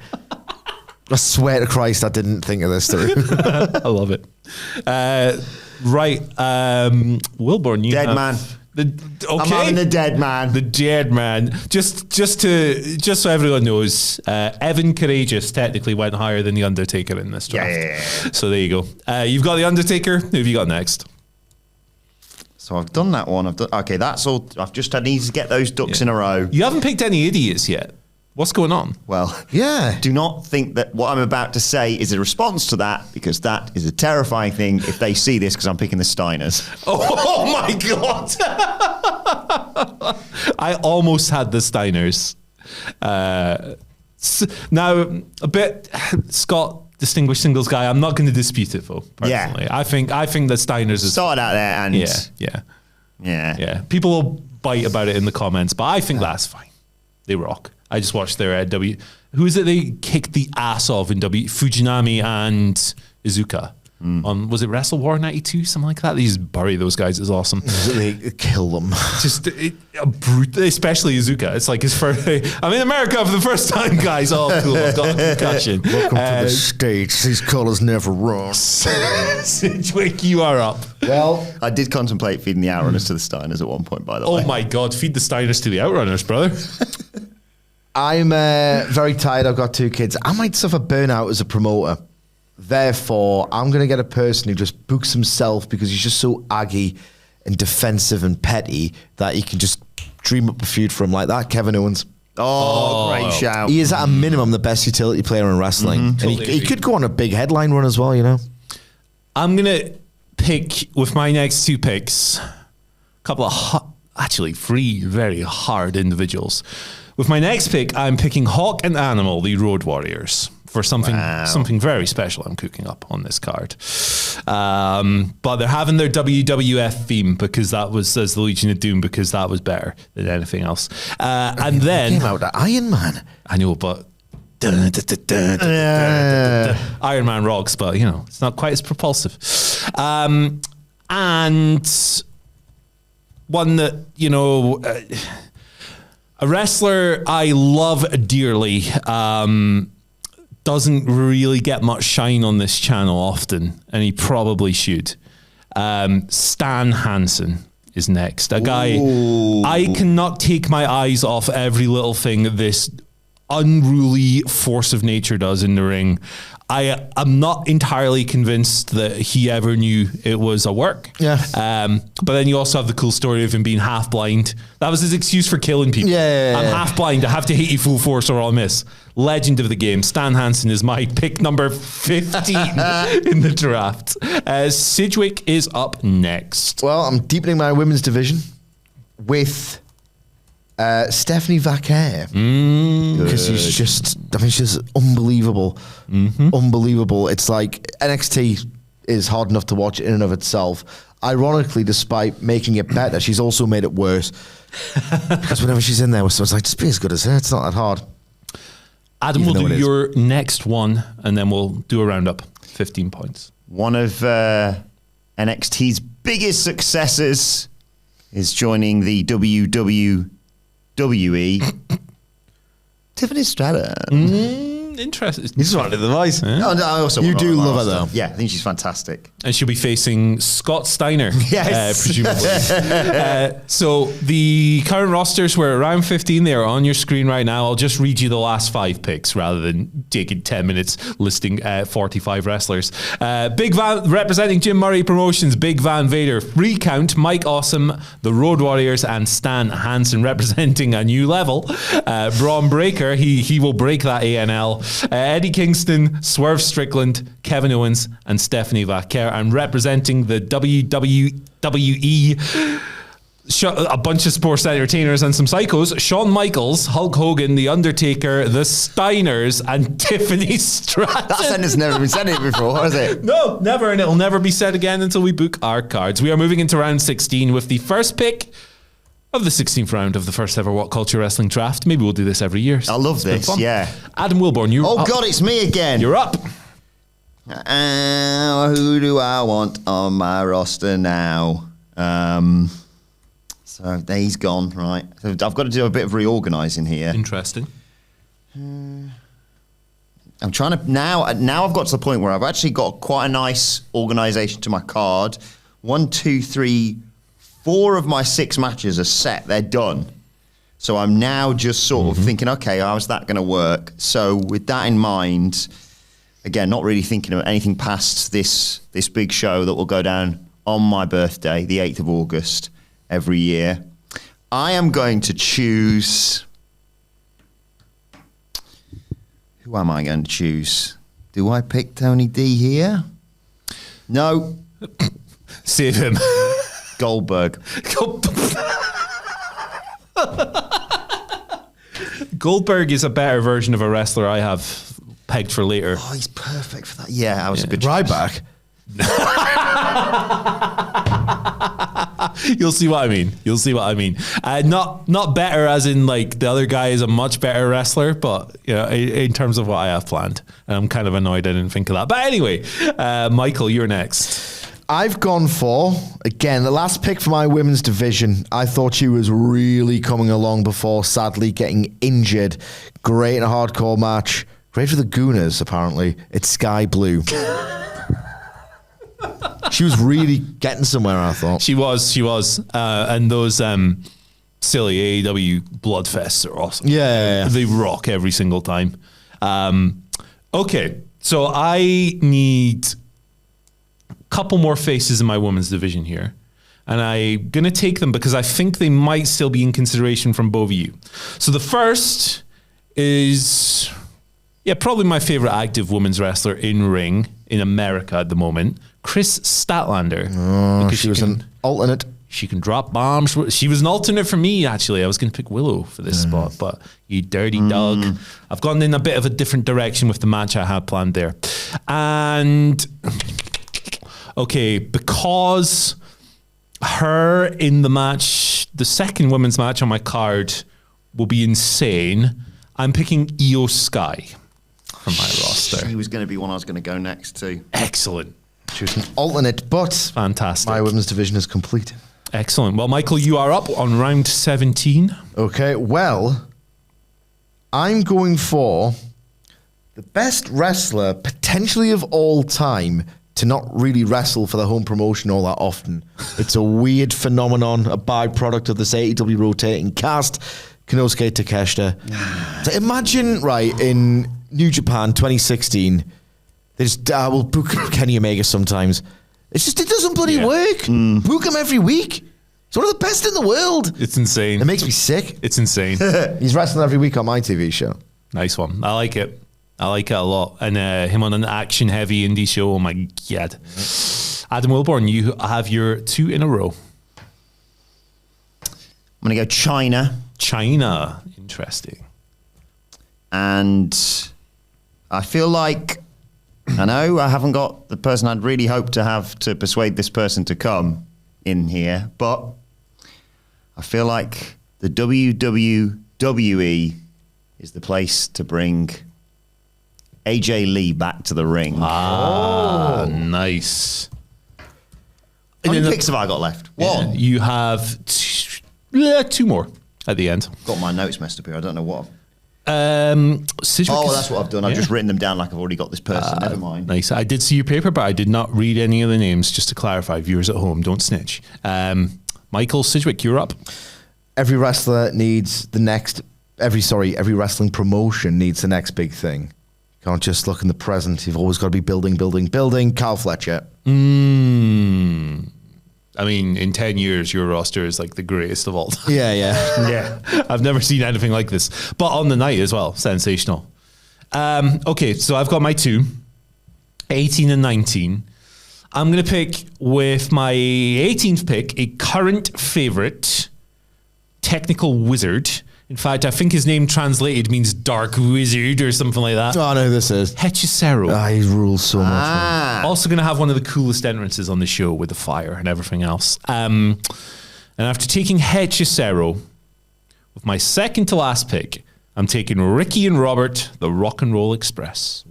I swear to Christ, I didn't think of this through. I love it. Right. Wilborn, you Dead have man. Okay. I'm having the dead man. The dead man. Just so everyone knows, Evan Courageous technically went higher than the Undertaker in this draft. Yeah. So there you go. You've got the Undertaker. Who have you got next? So I've done that one. Okay, that's all. I need to get those ducks in a row. You haven't picked any idiots yet. What's going on? Well, Yeah. do not think that what I'm about to say is a response to that, because that is a terrifying thing if they see this, because I'm picking the Steiners. Oh my God! I almost had the Steiners. Now, a bit Scott, distinguished singles guy. I'm not going to dispute it, though. Personally, Yeah. I think the Steiners is Started out there and yeah. People will bite about it in the comments, but I think that's fine. They rock. I just watched their who is it they kicked the ass of in Fujinami and Iizuka. Was it Wrestle War 92, something like that? They just bury those guys. It's awesome. They kill them. Just especially Iizuka. It's like his first. I'm in America for the first time, guys. Oh, cool. I've got a concussion. Welcome to the States. These colours never run. Sidgwick, you are up. Well, I did contemplate feeding the Outrunners to the Steiners at one point, by the Oh way. my God! Feed the Steiners to the Outrunners, brother. I'm very tired. I've got 2 kids. I might suffer burnout as a promoter. Therefore, I'm going to get a person who just books himself because he's just so aggy and defensive and petty that he can just dream up a feud for him like that. Kevin Owens. Oh, great shout. He is at a minimum the best utility player in wrestling. And Totally he agree. could go on a big headline run as well, you know. I'm gonna pick with my next 2 picks. A couple of actually three very hard individuals. With my next pick, I'm picking Hawk and Animal, the Road Warriors, for something very special I'm cooking up on this card. But they're having their WWF theme because that was, as the Legion of Doom, because that was better than anything else. And then Came out at Iron Man. I know, but Iron Man rocks, but it's not quite as propulsive. And one that a wrestler I love dearly. Doesn't really get much shine on this channel often, and he probably should. Stan Hansen is next. A guy, I cannot take my eyes off every little thing this unruly force of nature does in the ring. I am not entirely convinced that he ever knew it was a work. Yeah. But then you also have the cool story of him being half blind. That was his excuse for killing people. Yeah. I'm half blind. I have to hit you full force or I'll miss. Legend of the game. Stan Hansen is my pick number 15 in the draft. Sidgwick is up next. Well, I'm deepening my women's division with Stephanie Vaquer. Because she's unbelievable. Unbelievable. It's like NXT is hard enough to watch in and of itself. Ironically, despite making it better, she's also made it worse. Because whenever she's in there, it's like, just be as good as her. It's not that hard. Adam Even will though do it is. your next one, and then we'll do a roundup. 15 points. One of NXT's biggest successes is joining the WWE. Tiffany Stratton. Interesting. You just wanted the voice. Oh, no, I also You want do her on my love her, roster. though. Yeah, I think she's fantastic. And she'll be facing Scott Steiner, Yes. presumably. So the current rosters were around 15. They are on your screen right now. I'll just read you the last 5 picks rather than taking 10 minutes listing 45 wrestlers. Big Van, representing Jim Murray Promotions, Big Van Vader, Free Count, Mike Awesome, the Road Warriors, and Stan Hansen representing a new level. Braun Breaker, he will break that ANL. Eddie Kingston, Swerve Strickland, Kevin Owens, and Stephanie Vaquer. And representing the WWE, a bunch of sports entertainers and some psychos, Shawn Michaels, Hulk Hogan, The Undertaker, The Steiners, and Tiffany Stratton. That sentence never been said before, has it? No, never, and it'll never be said again until we book our cards. We are moving into round 16 with the first pick of the 16th round of the first ever WhatCulture Wrestling Draft. Maybe we'll do this every year. I love It's been this, fun. yeah. Adam Wilborn, you're Oh, up. God, it's me again. You're up. Who do I want on my roster now? So he's gone, right? So I've got to do a bit of reorganising here. Interesting. I'm trying to now I've got to the point where I've actually got quite a nice organisation to my card. 1, 2, 3, 4 of my 6 matches are set. They're done. So I'm now just sort of thinking, okay, how's that going to work? So with that in mind, again, not really thinking of anything past this big show that will go down on my birthday, the 8th of August, every year. I am going to choose... Who am I going to choose? Do I pick Tony D here? No. Save him. Goldberg. Goldberg is a better version of a wrestler I have pegged for later. Oh, he's perfect for that. Yeah, that was a good choice. Ryback. You'll see what I mean. You'll see what I mean. Not better as in like the other guy is a much better wrestler, but in terms of what I have planned. And I'm kind of annoyed I didn't think of that. But anyway, Michael, you're next. I've gone for, again, the last pick for my women's division. I thought she was really coming along before sadly getting injured. Great in a hardcore match. Great for the Gooners, apparently. It's Sky Blue. She was really getting somewhere, I thought. She was. And those silly AEW Bloodfests are awesome. Yeah. They rock every single time. Okay, so I need a couple more faces in my women's division here. And I'm going to take them because I think they might still be in consideration from both of you. So the first is, probably my favorite active women's wrestler in ring in America at the moment, Chris Statlander. Because she was an alternate She can drop bombs. She was an alternate for me, actually. I was going to pick Willow for this spot, but you dirty dog. I've gone in a bit of a different direction with the match I had planned there. And, okay, because her in the match, the second women's match on my card will be insane, I'm picking Io Sky from my roster. He was going to be one I was going to go next to. Excellent. She was an alternate, but Fantastic. my women's division is complete. Excellent. Well, Michael, you are up on round 17. Okay, well, I'm going for the best wrestler potentially of all time to not really wrestle for the home promotion all that often. It's a weird phenomenon, a byproduct of this AEW rotating cast. Konosuke Takeshita. So imagine, right, in New Japan 2016, they just will book Kenny Omega sometimes. It doesn't bloody work. Book him every week. He's one of the best in the world. It's insane. It makes me sick. It's insane. He's wrestling every week on my TV show. Nice one. I like it. I like it a lot. And him on an action-heavy indie show, oh my God. Adam Wilborn, you have your 2 in a row. I'm going to go China. China. Interesting. And I feel like, I know I haven't got the person I'd really hoped to have to persuade this person to come in here, but I feel like the WWE is the place to bring AJ Lee back to the ring. Nice. How many picks have I got left? One. You have 2 more at the end. Got my notes messed up here. I don't know what. Sidgwick That's what I've done. I've just written them down like I've already got this person. Never mind. Nice. I did see your paper, but I did not read any of the names, just to clarify. Viewers at home, don't snitch. Michael Sidgwick, you're up. Every wrestler needs the next. Every wrestling promotion needs the next big thing. You can't just look in the present. You've always got to be building. Kyle Fletcher. I mean, in 10 years, your roster is like the greatest of all time. Yeah. I've never seen anything like this. But on the night as well, sensational. Okay, so I've got my 2, 18 and 19. I'm going to pick, with my 18th pick, a current favorite technical wizard. In fact, I think his name translated means dark wizard or something like that. Oh, no, this is. Hechicero. He rules so much. Man. Also going to have one of the coolest entrances on the show with the fire and everything else. And after taking Hechicero, with my second to last pick, I'm taking Ricky and Robert, the Rock and Roll Express.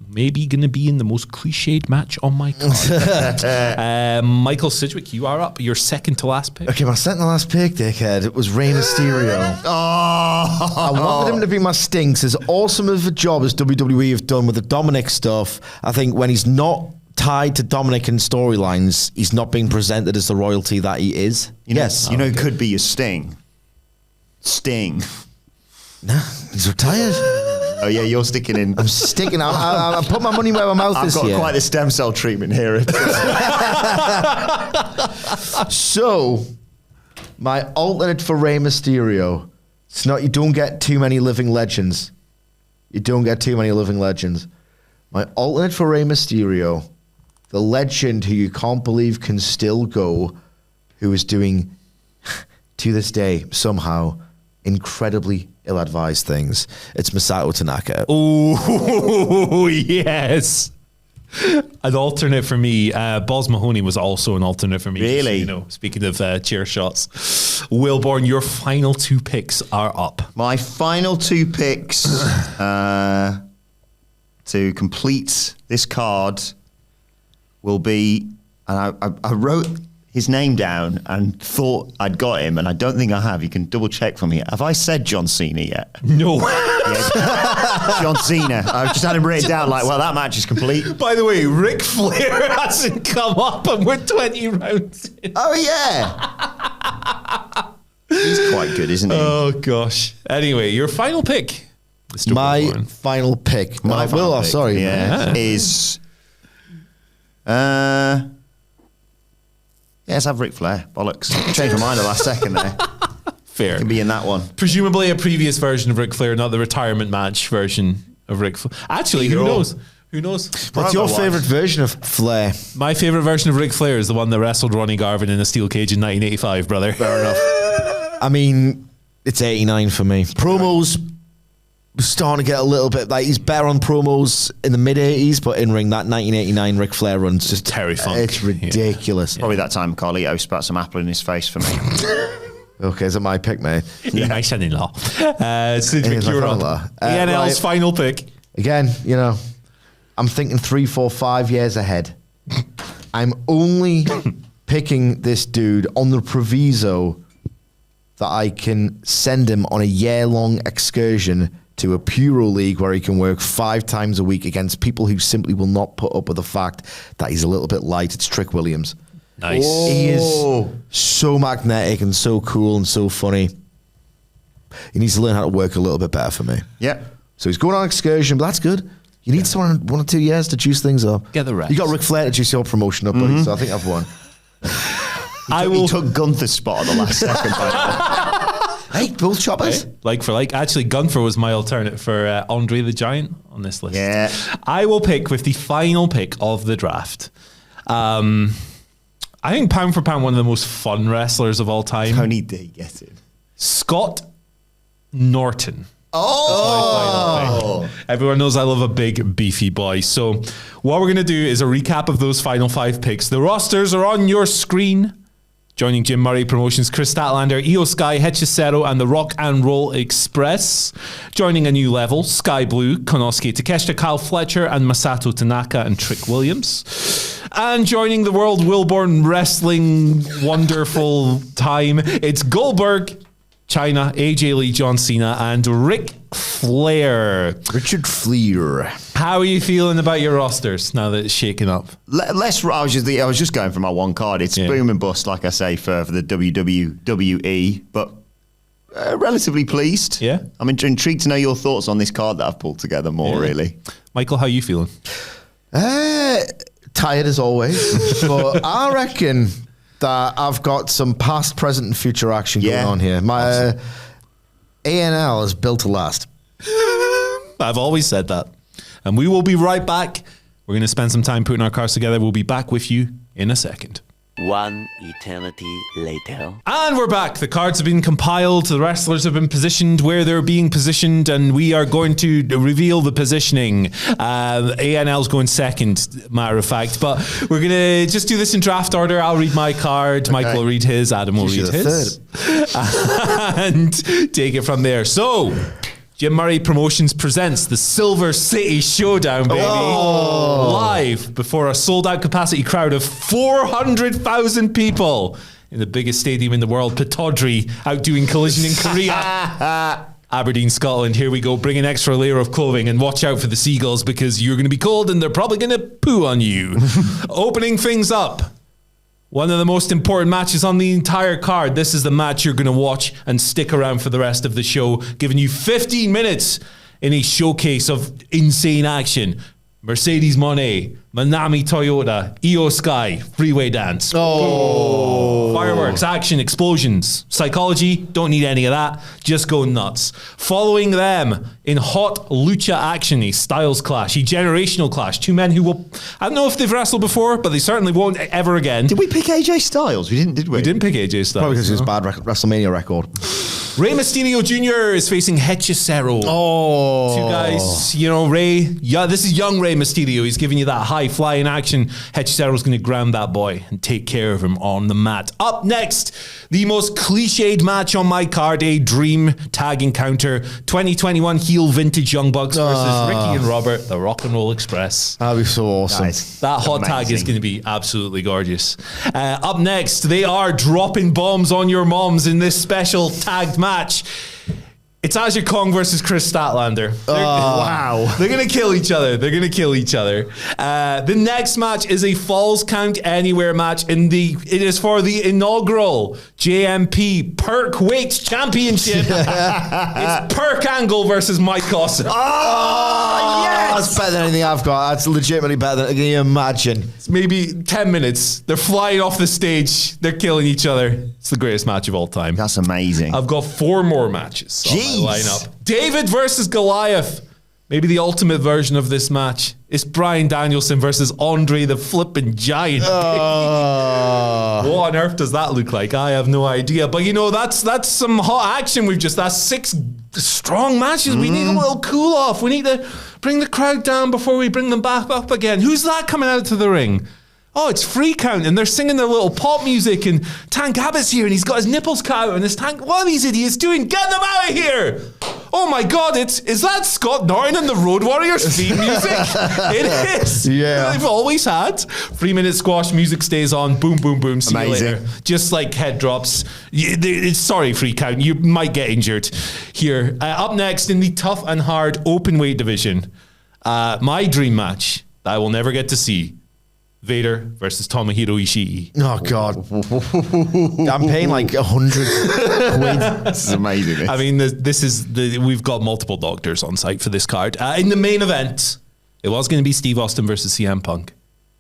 Maybe going to be in the most cliched match on my card. Michael Sidgwick, you are up. Your second to last pick. Okay, my second to last pick, dickhead, it was Rey Mysterio. I wanted him to be my Stinks. As awesome of a job as WWE have done with the Dominic stuff, I think when he's not tied to Dominic in storylines, he's not being presented as the royalty that he is. Yes. You know, it could be your Sting. Sting. Nah, he's retired. Oh yeah, you're sticking in. I'm sticking. I put my money where my mouth is here. I've got quite the stem cell treatment here. So, my alternate for Rey Mysterio. It's not. You don't get too many living legends. My alternate for Rey Mysterio, the legend who you can't believe can still go, who is doing to this day somehow incredibly ill-advised things. It's Masato Tanaka. Oh, yes. An alternate for me. Boz Mahoney was also an alternate for me. Really? So, speaking of chair shots. Wilborn, your final 2 picks are up. My final 2 picks to complete this card will be, and I wrote his name down and thought I'd got him, and I don't think I have. You can double check for me. Have I said John Cena yet? No. Yeah, John Cena. I've just had him written down like, well, that match is complete. By the way, Ric Flair hasn't come up and we're 20 rounds in. Oh, yeah. He's quite good, isn't he? Oh, gosh. Anyway, your final pick. Mr. My Wilborn. final pick. My final pick, sorry. Yeah, is... let's have Ric Flair. Bollocks. Changed my mind at the last second there. Fair. Can be in that one. Presumably a previous version of Ric Flair, not the retirement match version of Ric Flair. Actually, who knows? Who knows? What's your Promo-wise. favourite version of Flair? My favourite version of Ric Flair is the one that wrestled Ronnie Garvin in a steel cage in 1985, brother. Fair enough. I mean, it's 89 for me. Promos starting to get a little bit like he's better on promos in the mid 80s, but in ring that 1989 Ric Flair run's just Terry Funk. It's ridiculous. Probably that time Carlito spat some apple in his face for me. Okay, is it my pick, mate? Yeah. My son-in-law. Sid It is my McEwen. father. ANL's Right. final pick. Again, you know, I'm thinking 3, 4, 5 years ahead. I'm only picking this dude on the proviso that I can send him on a year-long excursion to a Puro League where he can work 5 times a week against people who simply will not put up with the fact that he's a little bit light. It's Trick Williams. Nice. He is so magnetic and so cool and so funny. He needs to learn how to work a little bit better for me. Yeah. So he's going on excursion, but that's good. You need someone in 1 or 2 years to juice things up. Get the rest. You got Ric Flair to juice your promotion up, buddy. So I think I've won. He took Gunther's spot at the last second. by the way. Hey, both choppers. Like for like. Actually, Gunther was my alternate for Andre the Giant on this list. Yeah. I will pick with the final pick of the draft. I think pound for pound, one of the most fun wrestlers of all time. Tony D, get it. Scott Norton. Oh. Everyone knows I love a big, beefy boy. So what we're going to do is a recap of those final 5 picks. The rosters are on your screen. Joining Jim Murray Promotions, Chris Statlander, Io Sky, Hechicero, and the Rock and Roll Express. Joining a new level, Sky Blue, Konosuke Takeshita, Kyle Fletcher, and Masato Tanaka and Trick Williams. And joining the World Wilborn Wrestling wonderful time, it's Goldberg, China, AJ Lee, John Cena, and Ric Flair. Richard Fleer. How are you feeling about your rosters now that it's shaken up? Less. I was just going for my one card. It's boom and bust, like I say, for the WWE, but relatively pleased. Yeah. I'm intrigued to know your thoughts on this card that I've pulled together more, really. Michael, how are you feeling? Tired as always. But I reckon that I've got some past, present, and future action going on here. My ANL is built to last. I've always said that. And we will be right back. We're going to spend some time putting our cards together. We'll be back with you in a second. One eternity later. And we're back. The cards have been compiled. The wrestlers have been positioned where they're being positioned, and we are going to reveal the positioning. ANL's going second, matter of fact. But we're going to just do this in draft order. I'll read my card. Michael will read his. Adam will read his. And take it from there. So, Jim Murray Promotions presents the Silver City Showdown, baby. Live before a sold-out capacity crowd of 400,000 people in the biggest stadium in the world, Pittodrie, outdoing Collision in Korea. Aberdeen, Scotland. Here we go. Bring an extra layer of clothing and watch out for the seagulls because you're going to be cold and they're probably going to poo on you. Opening things up. One of the most important matches on the entire card. This is the match you're going to watch and stick around for the rest of the show, giving you 15 minutes in a showcase of insane action. Mercedes Moné, Manami Toyota, Io Sky, Freeway Dance. Fireworks, action, explosions. Psychology, don't need any of that. Just go nuts. Following them in hot lucha action, a styles clash, a generational clash. 2 men who will, I don't know if they've wrestled before, but they certainly won't ever again. Did we pick AJ Styles? We didn't, did we? We didn't pick AJ Styles. Probably because of his bad WrestleMania record. Rey Mysterio Jr. is facing Hechicero. Two guys, you know, Rey. Yeah, this is young Rey Mysterio. He's giving you that high flying action. Hechicero's going to ground that boy and take care of him on the mat. Up next, the most cliched match on my card, a dream tag encounter. 2021 heel vintage Young Bucks versus Ricky and Robert, the Rock and Roll Express. That'd be so awesome. That hot tag is going to be absolutely gorgeous. Up next, they are dropping bombs on your moms in this special tagged match. It's Azure Kong versus Chris Statlander. Wow. They're going to kill each other. The next match is a Falls Count Anywhere match. It is for the inaugural JMP Perk Weight Championship. It's Perk Angle versus Mike Awesome. That's better than anything I've got. That's legitimately better than, can you imagine? It's maybe 10 minutes. They're flying off the stage. They're killing each other. It's the greatest match of all time. That's amazing. I've got 4 more matches on my lineup. David versus Goliath. Maybe the ultimate version of this match is Bryan Danielson versus Andre the Flippin' Giant. What on earth does that look like? I have no idea. But that's some hot action. That's 6 strong matches. We need a little cool off. We need to bring the crowd down before we bring them back up again. Who's that coming out to the ring? Oh, it's Free Count, and they're singing their little pop music, and Tank Abbott's here, and he's got his nipples cut out, and his tank. What are these idiots doing? Get them out of here! Oh my God, is that Scott Norton and the Road Warriors theme music? It is. Yeah. They've always had. 3-minute squash music stays on. Boom, boom, boom. See you later. Just like head drops. Sorry, Free Count. You might get injured here. Up next in the tough and hard open weight division, my dream match that I will never get to see. Vader versus Tomohiro Ishii. Oh God! I'm paying like 100 quid. This is amazing. I mean, we've got multiple doctors on site for this card. In the main event, it was going to be Steve Austin versus CM Punk.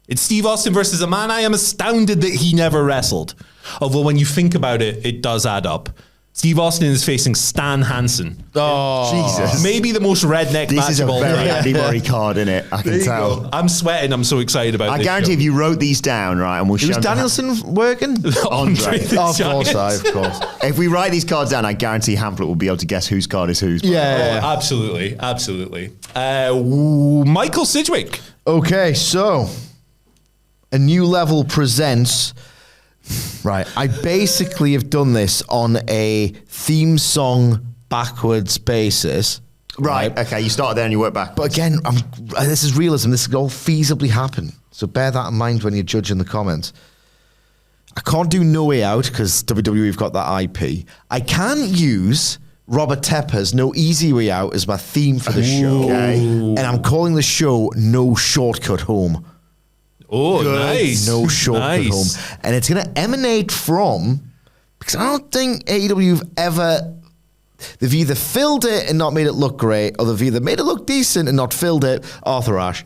It's Steve Austin versus a man I am astounded that he never wrestled. Although when you think about it, it does add up. Steve Austin is facing Stan Hansen. Oh, Jesus. Maybe the most redneck This match is a of all very time. Andy Murray card, isn't it? I can tell. I'm sweating. I'm so excited about I this guarantee show. if you wrote these down, right, and we'll show was them- Danielson working? Andre the Oh, of course, Giant. of course. If we write these cards down, I guarantee Hamlet will be able to guess whose card is whose. Yeah. Oh, absolutely. Michael Sidgwick. Okay, so A New Level presents. Right, I basically have done this on a theme song backwards basis. Right. Okay. You started there and you work back. But again, this is realism. This could all feasibly happen. So bear that in mind when you're judging the comments. I can't do No Way Out because WWE have got that IP. I can use Robert Tepper's No Easy Way Out as my theme for the show. Okay. And I'm calling the show No Shortcut Home. Oh, nice. No Shortcut Nice. Home. And it's going to emanate from, because I don't think AEW have ever, they've either filled it and not made it look great, or they've either made it look decent and not filled it. Arthur Ashe.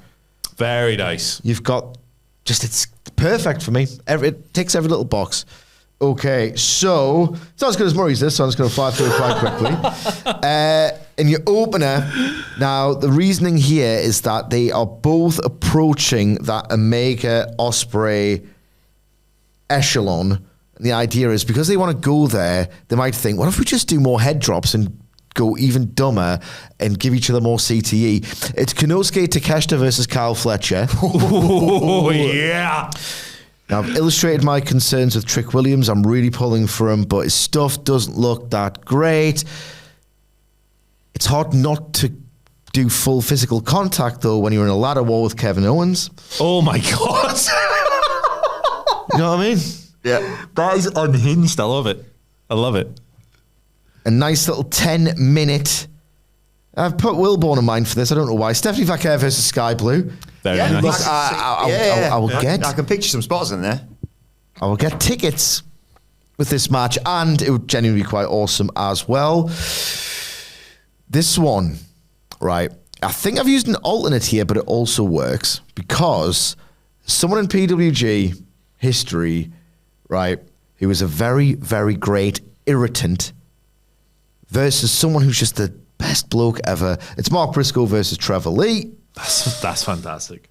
Very nice. You've got it's perfect for me. It ticks every little box. Okay, so it's not as good as Murray's this, so I'm just going to fly through it quite quickly. In your opener, now the reasoning here is that they are both approaching that Omega Osprey echelon. And the idea is because they want to go there, they might think, what if we just do more head drops and go even dumber and give each other more CTE? It's Konosuke Takeshita versus Kyle Fletcher. Oh, yeah. Now, I've illustrated my concerns with Trick Williams. I'm really pulling for him, but his stuff doesn't look that great. It's hard not to do full physical contact, though, when you're in a ladder war with Kevin Owens. Oh, my God. You know what I mean? Yeah. That is unhinged. I love it. I love it. A nice little 10-minute... I've put Wilborn in mind for this. I don't know why. Stephanie Vaquer versus Sky Blue. Very Yeah, nice. Look, I will get... I can picture some spots in there. I will get tickets with this match, and it would genuinely be quite awesome as well. This one, right, I think I've used an alternate here, but it also works because someone in PWG history, right, who was a very, very great irritant versus someone who's just the best bloke ever. It's Mark Briscoe versus Trevor Lee. That's fantastic.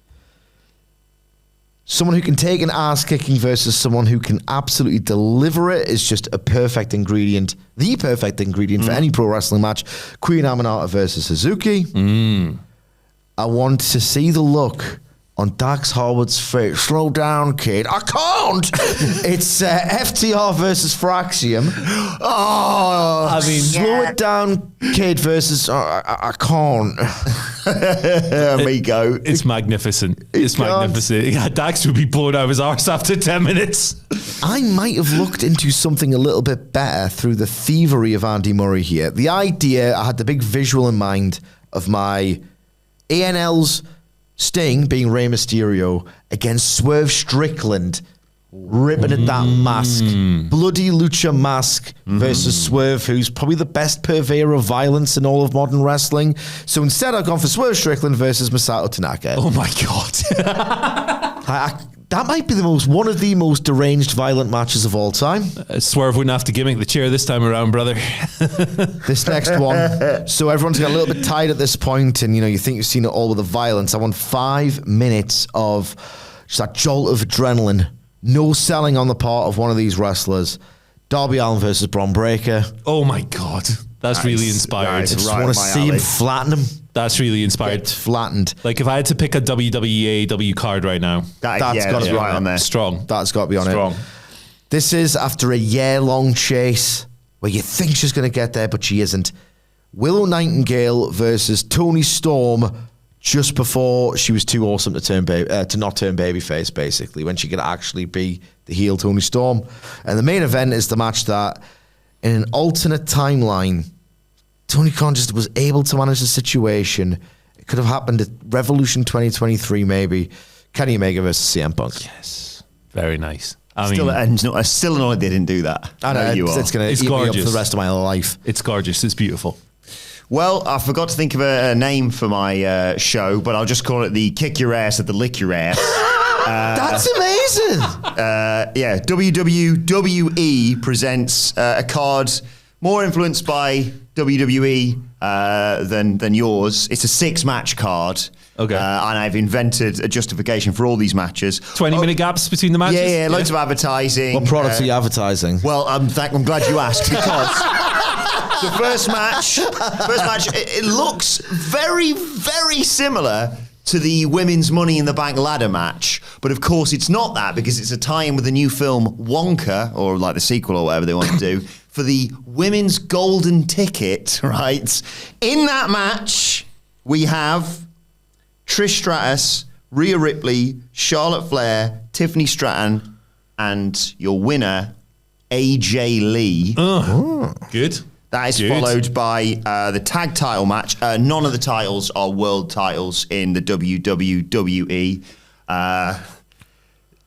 Someone who can take an ass kicking versus someone who can absolutely deliver it is just a perfect ingredient, the perfect ingredient for any pro wrestling match. Queen Aminata versus Suzuki. I want to see the look on Dax Harwood's face. Slow down, kid. I can't. It's FTR versus Fraxium. Oh, I mean, slow it down, kid versus I can't. Amigo. It's magnificent. It's can't. magnificent. Yeah, Dax would be blown out of his arse after 10 minutes. I might have looked into something a little bit better through the thievery of Andy Murray here. The idea, I had the big visual in mind of my ANL's Sting being Rey Mysterio against Swerve Strickland ripping at that mask. Bloody lucha mask versus Swerve, who's probably the best purveyor of violence in all of modern wrestling. So instead I've gone for Swerve Strickland versus Masato Tanaka. Oh, my God. That might be one of the most deranged, violent matches of all time. Swerve wouldn't have to gimmick the chair this time around, brother. This next one. So everyone's got a little bit tired at this point, and you think you've seen it all with the violence. I want 5 minutes of just that jolt of adrenaline. No selling on the part of one of these wrestlers. Darby Allin versus Bron Breakker. Oh my God. That's really inspired. I just want to see him flatten him. That's really inspired. Get flattened. Like if I had to pick a WWE AEW card right now, that's got to be right on there. Strong. That's got to be on Strong. it. This is after a year-long chase where you think she's going to get there, but she isn't. Willow Nightingale versus Toni Storm just before she was too awesome to not turn babyface, basically, when she could actually be the heel Toni Storm. And the main event is the match that, in an alternate timeline, Tony Khan just was able to manage the situation. It could have happened at Revolution 2023, maybe. Kenny Omega versus CM Punk. Yes. Very nice. Still annoyed they didn't do that. I know, it's going to eat me up for the rest of my life. It's gorgeous. It's beautiful. Well, I forgot to think of a name for my show, but I'll just call it the Kick Your Ass at the Lick Your Ass. That's amazing. WWE presents a card more influenced by WWE than yours. It's a 6-match card. Okay. And I've invented a justification for all these matches. 20-minute gaps between the matches? Yeah, loads of advertising. What products are you advertising? Well, I'm glad you asked, because the first match, it looks very, very similar to the women's Money in the Bank ladder match. But of course, it's not that, because it's a tie-in with the new film Wonka, or like the sequel or whatever they want to do, for the women's golden ticket, right? In that match, we have Trish Stratus, Rhea Ripley, Charlotte Flair, Tiffany Stratton, and your winner, AJ Lee. Good. That is followed by the tag title match. None of the titles are world titles in the WWE.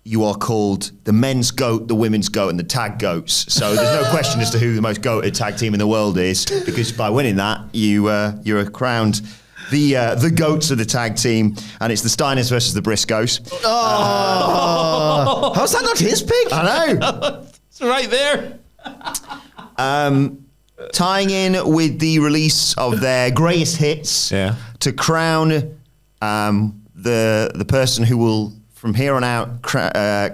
You are called the men's GOAT, the women's GOAT, and the tag GOATs. So there's no question as to who the most GOATed tag team in the world is, because by winning that, you're crowned the GOATs of the tag team, and it's the Steiners versus the Briscoes. Oh, how's that not his pick? I know. It's right there. Tying in with the release of their greatest hits to crown the person who will, from here on out,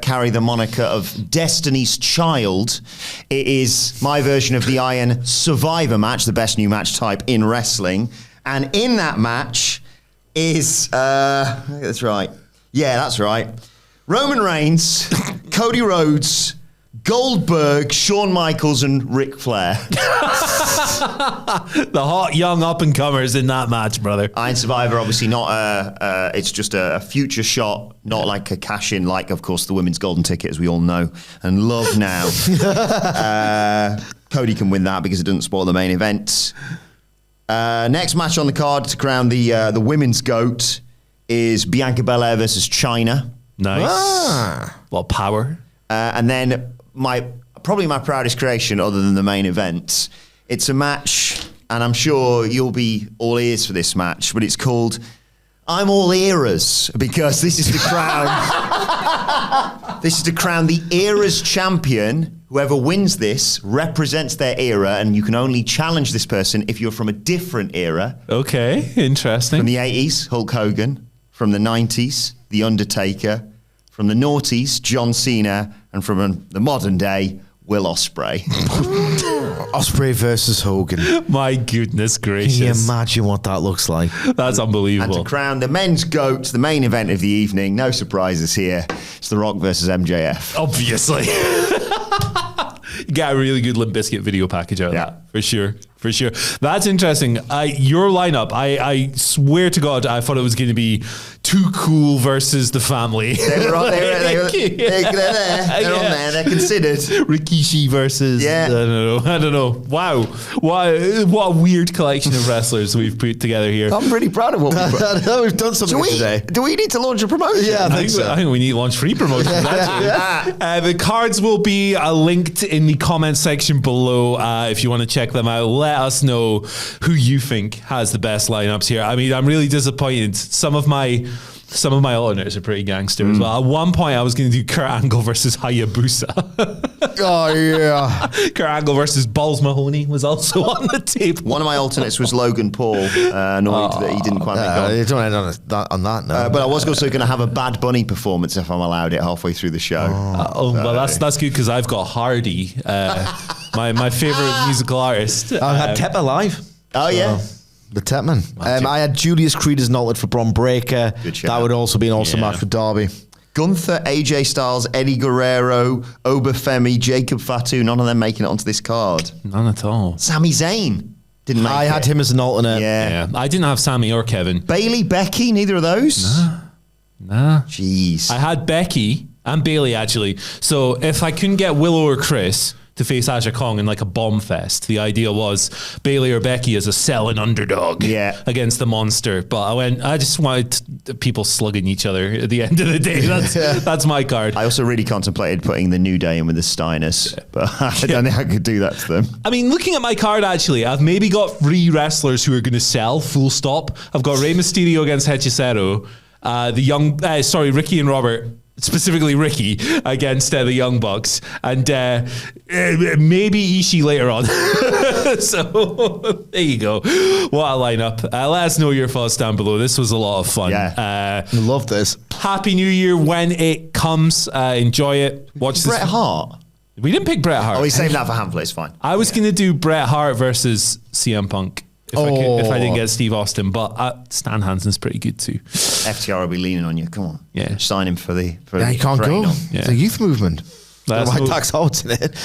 carry the moniker of Destiny's Child. It is my version of the Iron Survivor match, the best new match type in wrestling. And in that match is, I think that's right. Yeah, that's right. Roman Reigns, Cody Rhodes, Goldberg, Shawn Michaels, and Ric Flair. The hot young up-and-comers in that match, brother. Iron Survivor, obviously not it's just a future shot, not like a cash-in, like, of course, the women's golden ticket, as we all know and love now. Cody can win that because it doesn't spoil the main event. Next match on the card to crown the women's GOAT is Bianca Belair versus Chyna. Nice. A lot of power. And then probably my proudest creation, other than the main event, it's a match, and I'm sure you'll be all ears for this match, but it's called I'm All Eras, because this is the crown. This is to crown the Eras champion. Whoever wins this represents their era, and you can only challenge this person if you're from a different era. Okay, interesting. From the 80s, Hulk Hogan. From the 90s, The Undertaker. From the noughties, John Cena. And from the modern day, Will Ospreay. Ospreay versus Hogan. My goodness gracious. Can you imagine what that looks like? That's unbelievable. And to crown the men's GOAT, the main event of the evening, no surprises here, it's The Rock versus MJF. Obviously. You get a really good Limp Bizkit video package out of that, for sure. For sure. That's interesting. Your lineup, I swear to God, I thought it was going to be Too Cool versus The Family. They're on there. They're on there. They're considered. Rikishi versus, I don't know. Wow. What a weird collection of wrestlers we've put together here. I'm pretty proud of what we've put. I know we've done something today. Do we need to launch a promotion? Yeah, I think we need to launch free promotion. The cards will be linked in the comment section below if you want to check them out. Let us know who you think has the best lineups here. I mean, I'm really disappointed. Some of my Some of my alternates are pretty gangster as well. At one point, I was going to do Kurt Angle versus Hayabusa. Oh, yeah. Kurt Angle versus Balls Mahoney was also on the table. One of my alternates was Logan Paul. Annoyed that he didn't quite make on. You don't end on that now. But I was also going to have a Bad Bunny performance if I'm allowed it halfway through the show. Well, that's good because I've got Hardy, my favorite musical artist. I had Tep alive. Oh, yeah. The Tepman. I had Julius Creed as an alternate for Bron Breakker. Good shout. That would also be an awesome match for Darby. Gunther, AJ Styles, Eddie Guerrero, Obafemi, Jacob Fatu, none of them making it onto this card. None at all. Sami Zayn didn't make it. I had him as an alternate. Yeah. I didn't have Sammy or Kevin. Bailey, Becky, neither of those? Nah. Jeez. I had Becky and Bailey, actually. So if I couldn't get Willow or Chris to face Aja Kong in like a bomb fest, the idea was Bailey or Becky as a selling underdog against the monster. But I just wanted people slugging each other at the end of the day. That's my card. I also really contemplated putting the New Day in with the Steiners, but I don't think I could do that to them. I mean, looking at my card, actually, I've maybe got 3 wrestlers who are going to sell, full stop. I've got Rey Mysterio against Hechicero, Ricky and Robert, specifically Ricky, against the Young Bucks, and maybe Ishii later on. So there you go. What a lineup. Let us know your thoughts down below. This was a lot of fun. I love this. Happy New Year when it comes. Enjoy it. Watch Bret Hart. We didn't pick Bret Hart. Oh, he's saving that for Hamlet. It's fine. I was going to do Bret Hart versus CM Punk. If I didn't get Steve Austin, but Stan Hansen's pretty good too. FTR will be leaning on you. Come on, sign him for the. You can't go. Yeah. It's a youth movement. White Tax Holds in it.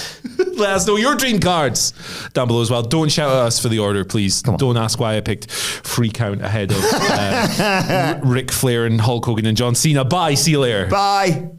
Let us know your dream cards down below as well. Don't shout at us for the order, please. Don't ask why I picked Free Count ahead of Ric Flair and Hulk Hogan and John Cena. Bye. See you later. Bye.